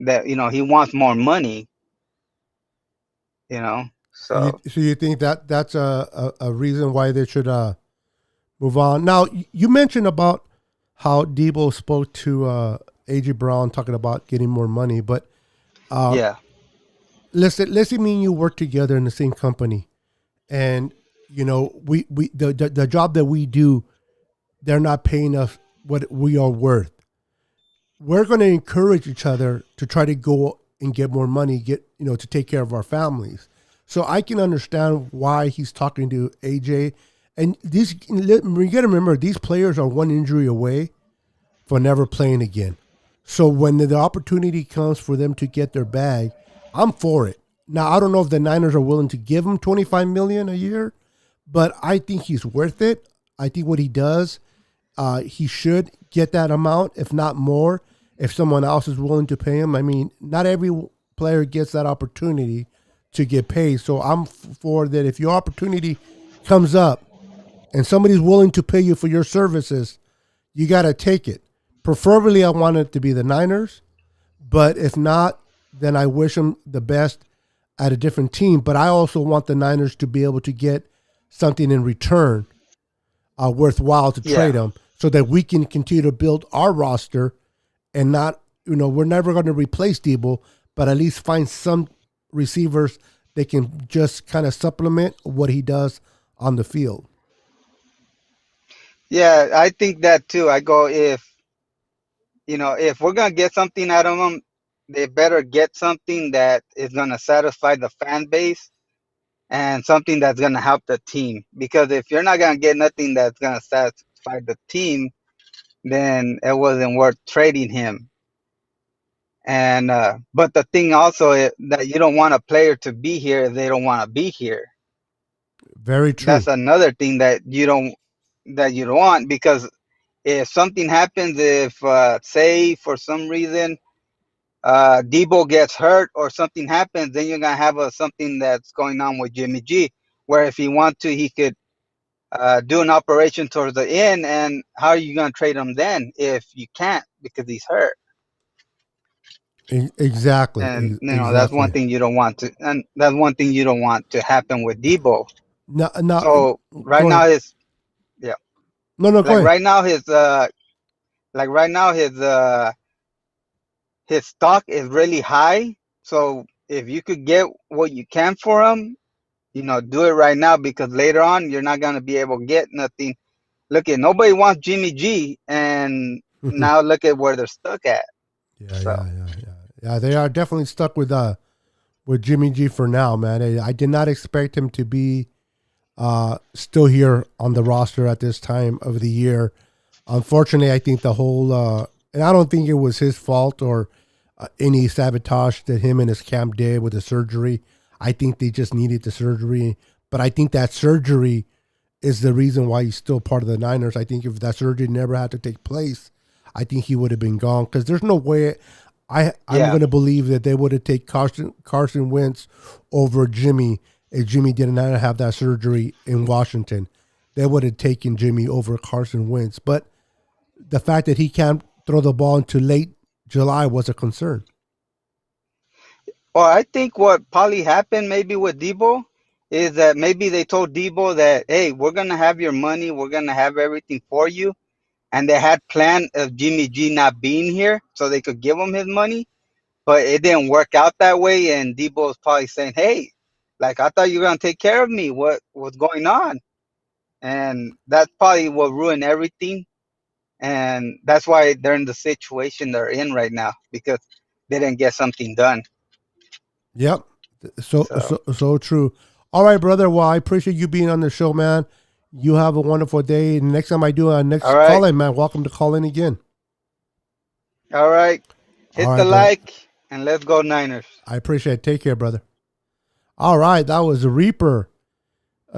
that you know he wants more money. You know, so So you think that that's a reason why they should move on? Now you mentioned about how Debo spoke to AJ Brown talking about getting more money, but uh, yeah, let's say me and you work together in the same company, and you know the job that we do, they're not paying us what we are worth. We're going to encourage each other to try to go and get more money, get to take care of our families. So I can understand why he's talking to AJ. And these, you got to remember, these players are one injury away for never playing again. So when the opportunity comes for them to get their bag, I'm for it. Now I don't know if the Niners are willing to give him 25 million a year, but I think he's worth it. I think what he does, he should get that amount, if not more, if someone else is willing to pay him. I mean, not every player gets that opportunity to get paid. So I'm for that. If your opportunity comes up and somebody's willing to pay you for your services, you got to take it. Preferably, I want it to be the Niners, but if not, then I wish them the best at a different team. But I also want the Niners to be able to get something in return worthwhile to yeah. trade them so that we can continue to build our roster and not, we're never going to replace Deebo, but at least find some receivers that can just kind of supplement what he does on the field. Yeah, I think that too. I go if you know if we're gonna get something out of them, they better get something that is gonna satisfy the fan base and something that's gonna help the team. Because if you're not gonna get nothing that's gonna satisfy the team, then it wasn't worth trading him. And but the thing also is that you don't want a player to be here if they don't want to be here. Very That's true. another thing that you don't want because if something happens, if say for some reason Debo gets hurt or something happens, then you're gonna have something that's going on with Jimmy G, where if he want to, he could do an operation towards the end. And how are you gonna trade him then if you can't because he's hurt? Exactly. And you know that's one Exactly. thing you don't want to, and that's one thing you don't want to happen with Debo. Now, So right go now ahead. his yeah, No, go like ahead. right now his like right now his stock is really high. So if you could get what you can for him, you know, do it right now because later on you're not gonna be able to get nothing. Look at nobody wants Jimmy G, and now look at where they're stuck at. So Yeah. They are definitely stuck with Jimmy G for now, man. I did not expect him to be still here on the roster at this time of the year. Unfortunately, I think the whole and I don't think it was his fault or any sabotage that him and his camp did with the surgery. I think they just needed the surgery, but I think that surgery is the reason why he's still part of the Niners. I think if that surgery never had to take place, I think he would have been gone because there's no way I'm yeah, going to believe that they would have taken Carson Wentz over Jimmy if Jimmy did not have that surgery in Washington. They would have taken Jimmy over Carson Wentz. But the fact that he can't throw the ball into late July was a concern. well, I think what probably happened maybe with Debo is that maybe they told Debo that, hey, we're gonna have your money, we're gonna have everything for you, and they had planned of Jimmy G not being here so they could give him his money, but it didn't work out that way. And Debo's probably saying, hey, like I thought you were gonna take care of me. What's going on? And that's probably what ruined everything. And that's why they're in the situation they're in right now because they didn't get something done. Yep. So So, so true. All right, brother. Well, I appreciate you being on the show, man. You have a wonderful day. Next time I do a all next right. call in, man, welcome to call in again. All right. All Hit right, the brother. like and let's go Niners. I appreciate it. Take care, brother. All right, that was Reaper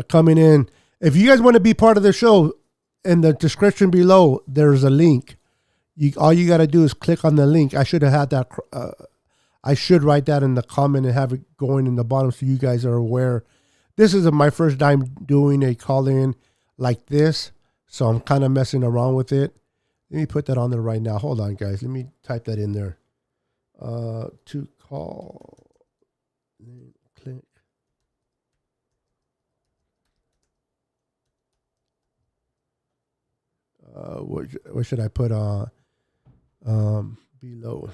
coming in. If you guys want to be part of the show, in the description below, there's a link. All you got to do is click on the link. I should have had that. I should write that in the comment and have it going in the bottom so you guys are aware. This is my first time doing a call in like this, so I'm kind of messing around with it. Let me put that on there right now. Hold on, guys. Let me type that in there. To call. Click. What should I put on below?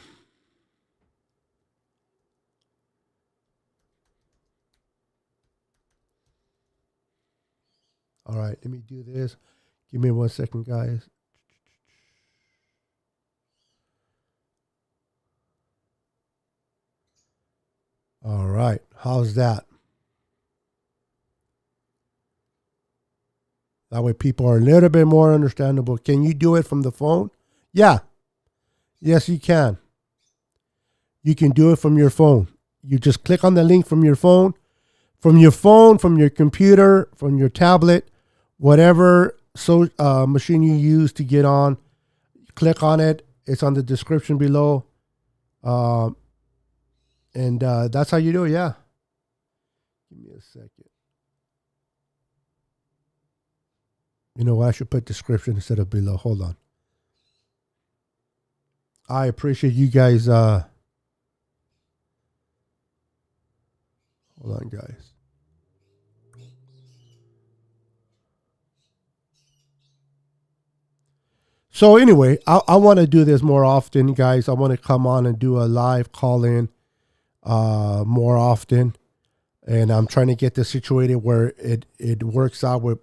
All right, let me do this. Give me 1 second, guys. All right, how's that? That way people are a little bit more understandable. Can you do it from the phone? Yeah. Yes, you can. You can do it from your phone. You just click on the link from your phone. From your computer, from your tablet, whatever machine you use to get on, click on it. It's on the description below. And that's how you do it, yeah. Give me a second. You know what? I should put description instead of below. Hold on. I appreciate you guys. Hold on, guys. So anyway, I want to do this more often, guys. I want to come on and do a live call in more often. And I'm trying to get this situated where it works out with,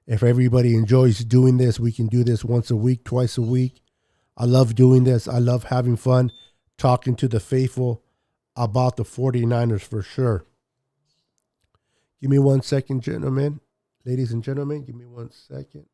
if everybody enjoys doing this, we can do this once a week, twice a week. I love doing this. I love having fun talking to the faithful about the 49ers for sure. Give me 1 second, gentlemen. Ladies and gentlemen, give me 1 second.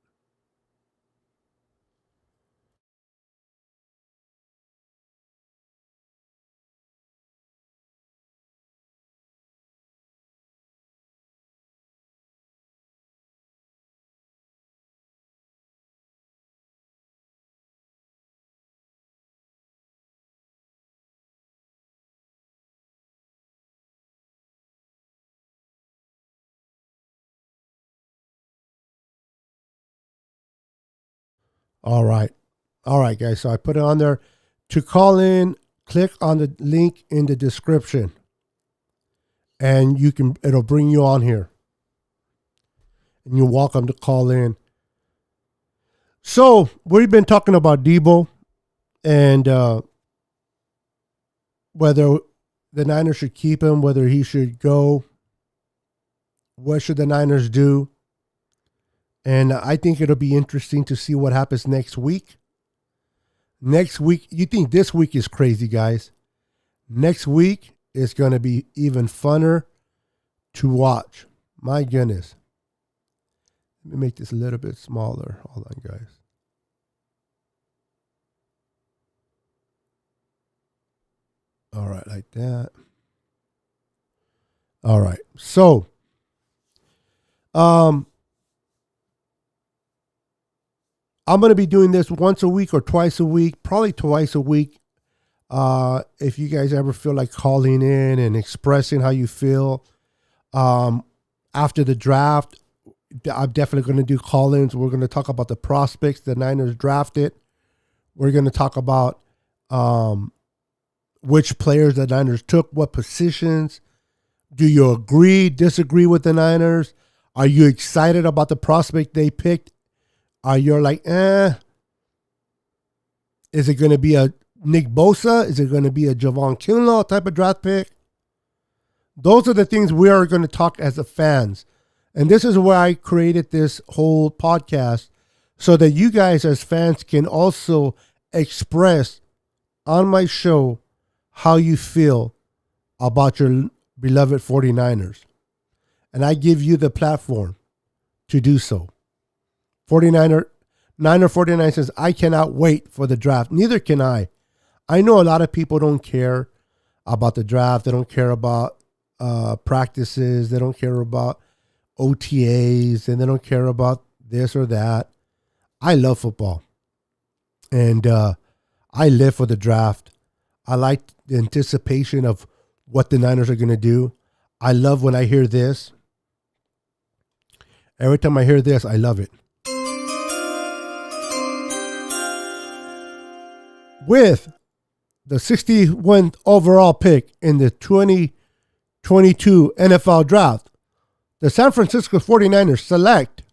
All right. All right, guys. So I put it on there. To call in, click on the link in the description. And it'll bring you on here. And you're welcome to call in. So we've been talking about Deebo and whether the Niners should keep him, whether he should go. What should the Niners do? And I think it'll be interesting to see what happens next week. Next week, you think this week is crazy, guys. Next week is going to be even funner to watch. My goodness. Let me make this a little bit smaller. Hold on, guys. All right, like that. All right. So, I'm going to be doing this once a week or twice a week, probably twice a week. If you guys ever feel like calling in and expressing how you feel after the draft, I'm definitely going to do call-ins. We're going to talk about the prospects the Niners drafted. We're going to talk about which players the Niners took, what positions. Do you agree, disagree with the Niners? Are you excited about the prospect they picked? Are you like, Is it going to be a Nick Bosa? Is it going to be a Javon Kinlaw type of draft pick? Those are the things we are going to talk as the fans. And this is where I created this whole podcast so that you guys as fans can also express on my show how you feel about your beloved 49ers. And I give you the platform to do so. 49er 49 says, I cannot wait for the draft. Neither can I. I know a lot of people don't care about the draft. They don't care about practices. They don't care about OTAs, and they don't care about this or that. I love football, and I live for the draft. I like the anticipation of what the Niners are going to do. I love when I hear this. Every time I hear this, I love it. With the 61st overall pick in the 2022 NFL Draft, the San Francisco 49ers select.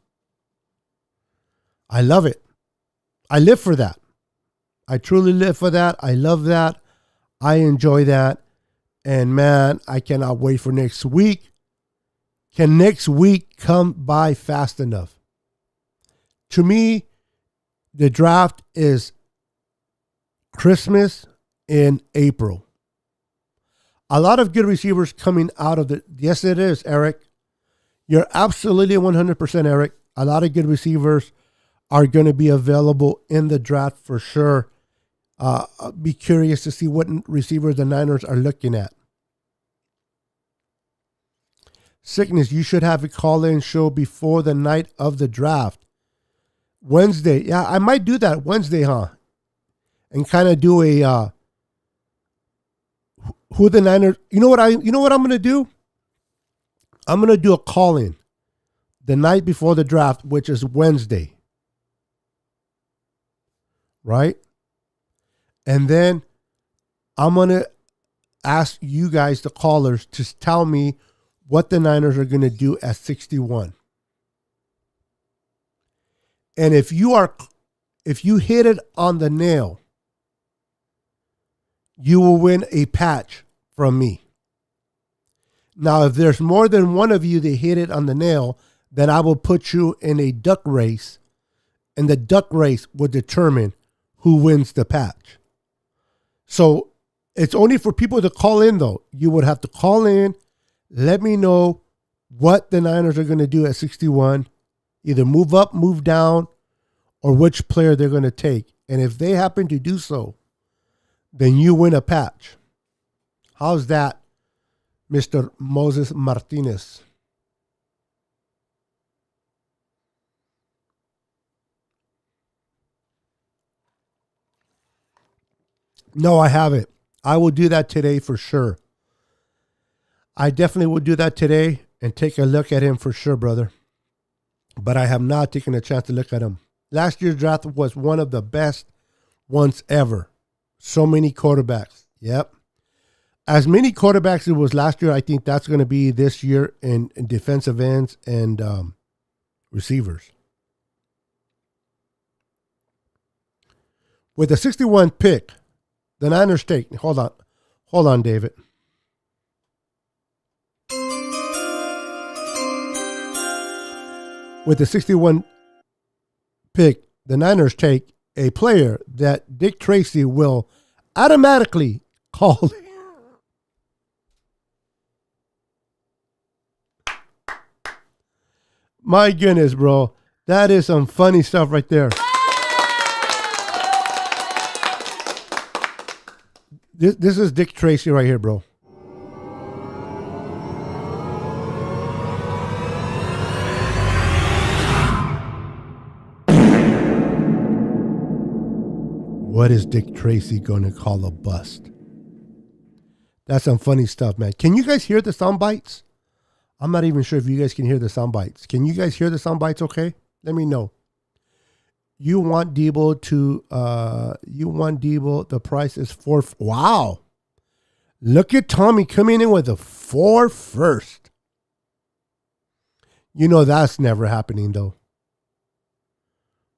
I love it. I live for that. I truly live for that. I love that. I enjoy that. And man, I cannot wait for next week. Can next week come by fast enough? To me, the draft is Christmas in April. A lot of good receivers coming out of the. Yes, it is, Eric. You're absolutely 100%, Eric. A lot of good receivers are going to be available in the draft for sure. Be curious to see what receivers the Niners are looking at. Sickness, you should have a call-in show before the night of the draft. Wednesday. Yeah, I might do that Wednesday, huh? And kind of do a who the Niners. You know what I'm going to do? I'm going to do a call-in the night before the draft, which is Wednesday. Right? And then I'm going to ask you guys, the callers, to tell me what the Niners are going to do at 61. And if you hit it on the nail, you will win a patch from me. Now, if there's more than one of you that hit it on the nail, then I will put you in a duck race, and the duck race will determine who wins the patch. So it's only for people to call in, though. You would have to call in, let me know what the Niners are going to do at 61, either move up, move down, or which player they're going to take. And if they happen to do so, then you win a patch. How's that, Mr. Moses Martinez? No, I haven't. I will do that today for sure. I definitely will do that today and take a look at him for sure, brother. But I have not taken a chance to look at him. Last year's draft was one of the best ones ever. So many quarterbacks. Yep. As many quarterbacks as it was last year, I think that's going to be this year in defensive ends and receivers. With the 61 pick, the Niners take. Hold on, David. With the 61 pick, the Niners take a player that Dick Tracy will automatically call. My goodness, bro. That is some funny stuff right there. This is Dick Tracy right here, bro. What is Dick Tracy going to call a bust? That's some funny stuff, man. Can you guys hear the sound bites? I'm not even sure if you guys can hear the sound bites. Can you guys hear the sound bites okay? Let me know. You want Deebo, the price is 4. Wow. Look at Tommy coming in with a 4 first. You know that's never happening though.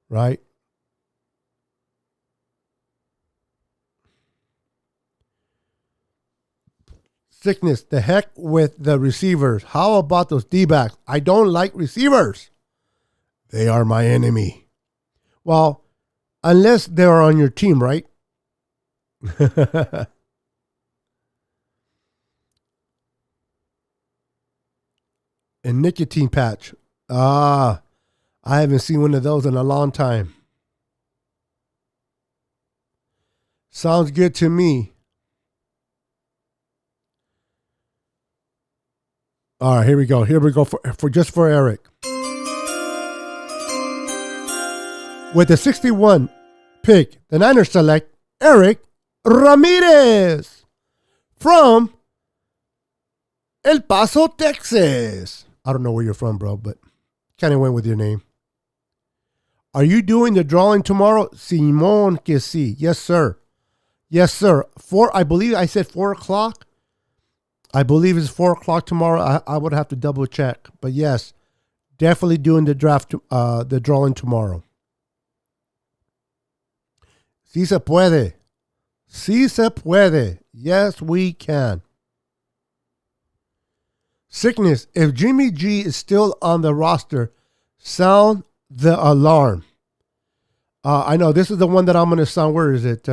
Right? Sickness, the heck with the receivers. How about those D-backs? I don't like receivers. They are my enemy. Well, unless they're on your team, right? And nicotine patch. I haven't seen one of those in a long time. Sounds good to me. All right, here we go. Here we go for just for Eric. With the 61 pick, the Niners select Eric Ramirez from El Paso, Texas. I don't know where you're from, bro, but kind of went with your name. Are you doing the drawing tomorrow? Simon que sí. Yes, sir. Yes, sir. I believe I said 4 o'clock. I believe it's 4 o'clock tomorrow. I would have to double check. But yes, definitely doing the the drawing tomorrow. Sí se puede. Sí se puede. Yes, we can. Sickness. If Jimmy G is still on the roster, sound the alarm. I know this is the one that I'm going to sound. Where is it?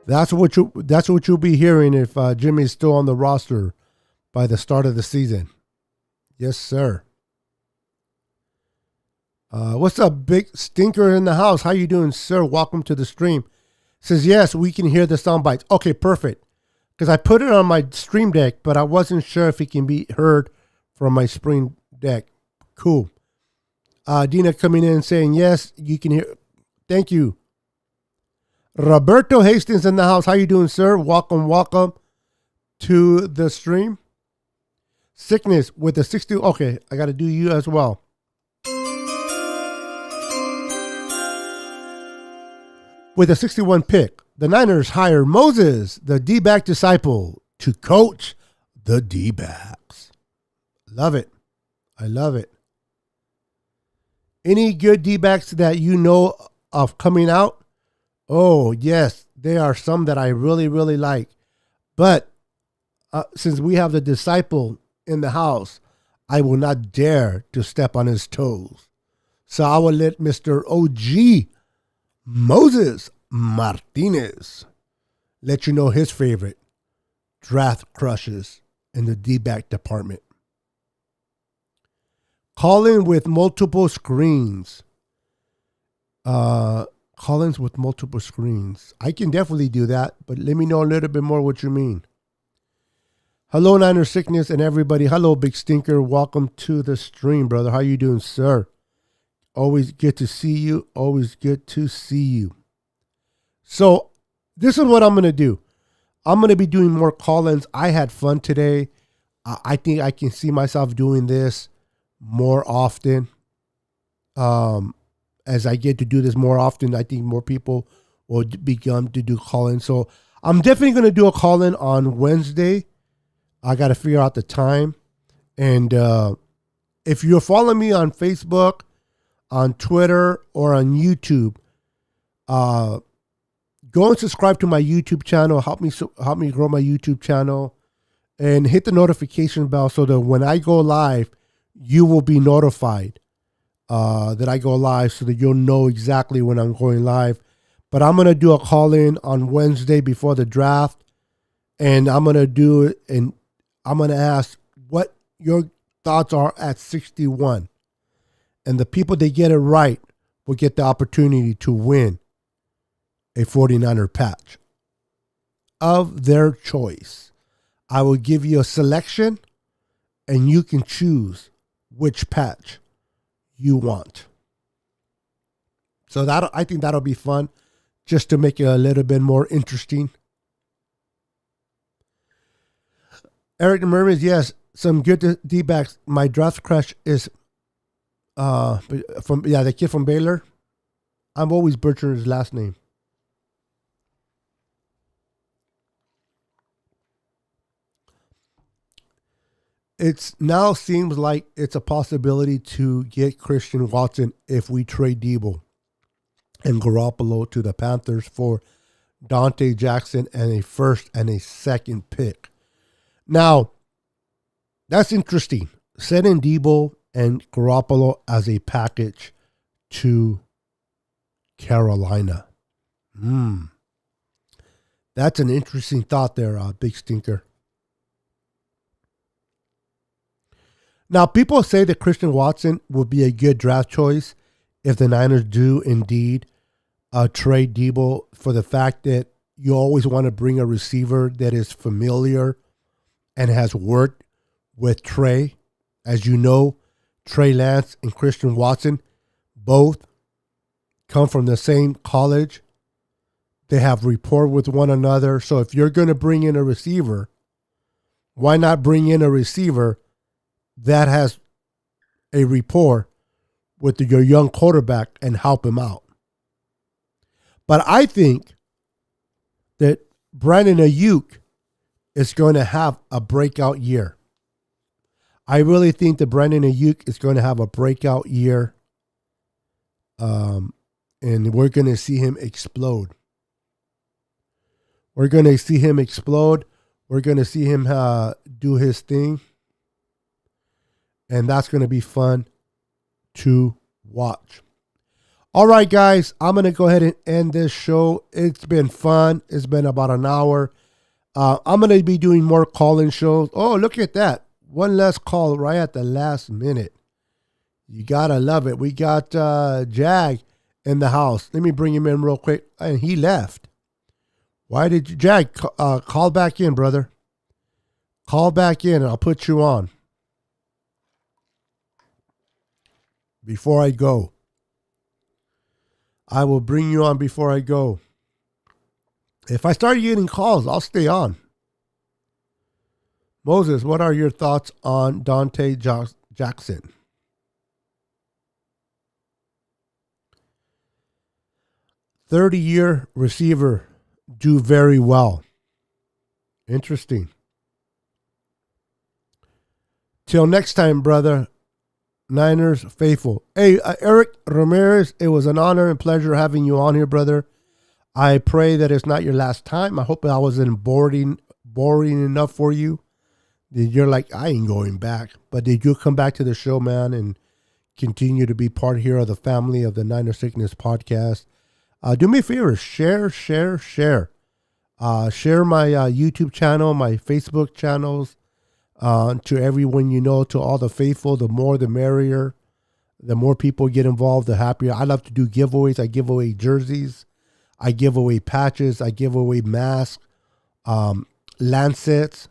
That's what you'll be hearing if Jimmy's still on the roster by the start of the season. Yes, sir. What's up, big stinker in the house? How you doing, sir? Welcome to the stream. Says yes, we can hear the sound bites. Okay, perfect. Because I put it on my stream deck, but I wasn't sure if it can be heard from my stream deck. Cool. Dina coming in and saying yes, you can hear. Thank you. Roberto Hastings in the house. How you doing, sir? Welcome to the stream. Sickness with the 60. Okay, I got to do you as well. With a 61 pick, the Niners hire Moses, the D-back disciple, to coach the D-backs. Love it. I love it. Any good D-backs that you know of coming out? Oh, yes, there are some that I really, really like. But since we have the disciple in the house, I will not dare to step on his toes. So I will let Mr. OG Moses Martinez let you know his favorite draft crushes in the D-back department. Calling with multiple screens. Call-ins with multiple screens. I can definitely do that, but let me know a little bit more what you mean. Hello, Niner Sickness and everybody. Hello, Big Stinker. Welcome to the stream, brother. How you doing, sir? Always good to see you. Always good to see you. So this is what I'm going to do. I'm going to be doing more call-ins. I had fun today. I think I can see myself doing this more often. As I get to do this more often, I think more people will begin to do call-in. So I'm definitely going to do a call-in on Wednesday. I got to figure out the time. And if you're following me on Facebook, on Twitter, or on YouTube, go and subscribe to my YouTube channel. Help me grow my YouTube channel. And hit the notification bell so that when I go live, you will be notified that I go live so that you'll know exactly when I'm going live. But I'm going to do a call-in on Wednesday before the draft. And I'm going to do it, and I'm going to ask what your thoughts are at 61. And the people that get it right will get the opportunity to win a 49er patch of their choice. I will give you a selection, and you can choose which patch you want. So I think that'll be fun, just to make it a little bit more interesting. Eric the Mermaids, yes, some good D-backs. My draft crush is the kid from Baylor. I'm always butchering his last name. It now seems like it's a possibility to get Christian Watson if we trade Deebo and Garoppolo to the Panthers for Dante Jackson and a first and a second pick. Now, that's interesting. Sending Deebo and Garoppolo as a package to Carolina. That's an interesting thought there, Big Stinker. Now, people say that Christian Watson would be a good draft choice if the Niners do indeed trade Deebo, for the fact that you always want to bring a receiver that is familiar and has worked with Trey. As you know, Trey Lance and Christian Watson both come from the same college. They have rapport with one another. So if you're going to bring in a receiver, why not bring in a receiver that has a rapport with your young quarterback and help him out? But I think that Brandon Ayuk is going to have a breakout year. I really think that Brandon Ayuk is going to have a breakout year. And we're going to see him explode. We're going to see him explode. We're going to see him do his thing. And that's going to be fun to watch. All right, guys, I'm going to go ahead and end this show. It's been fun. It's been about an hour. I'm going to be doing more call-in shows. Oh, look at that. One less call right at the last minute. You got to love it. We got Jag in the house. Let me bring him in real quick. And he left. Why did you, Jag, call back in, brother? Call back in and I'll put you on. Before I go. I will bring you on before I go. If I start getting calls, I'll stay on. Moses, what are your thoughts on Dante Jackson? "30-year receiver, do very well." Interesting. Till next time, brother. Niners faithful. Hey, Eric Ramirez, it was an honor and pleasure having you on here, brother. I pray that it's not your last time. I hope I wasn't boring enough for you. You're like, I ain't going back. But did you come back to the show, man, and continue to be part here of the family of the Niner Sickness podcast? Do me a favor, share. Share my YouTube channel, my Facebook channels, to everyone you know, to all the faithful. The more, the merrier. The more people get involved, the happier. I love to do giveaways. I give away jerseys. I give away patches. I give away masks, lancets.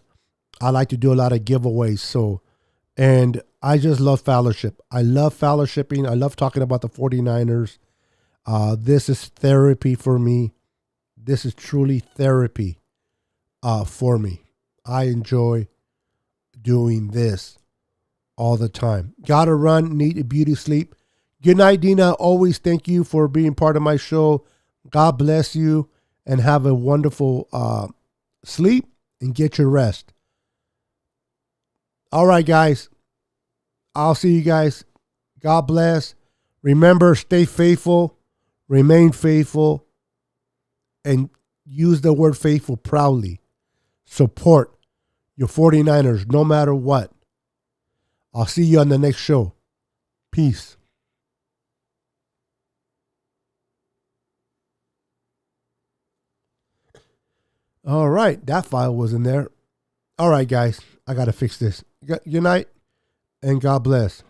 I like to do a lot of giveaways. So, and I just love fellowship. I love fellowshipping. I love talking about the 49ers. This is therapy for me. This is truly therapy for me. I enjoy doing this all the time. Gotta run, need a beauty sleep. Good night, Dina. Always thank you for being part of my show. God bless you and have a wonderful sleep and get your rest. All right, guys. I'll see you guys. God bless. Remember, stay faithful, remain faithful, and use the word faithful proudly. Support your 49ers no matter what. I'll see you on the next show. Peace. All right, that file was in there. All right, guys, I got to fix this. Good night and God bless.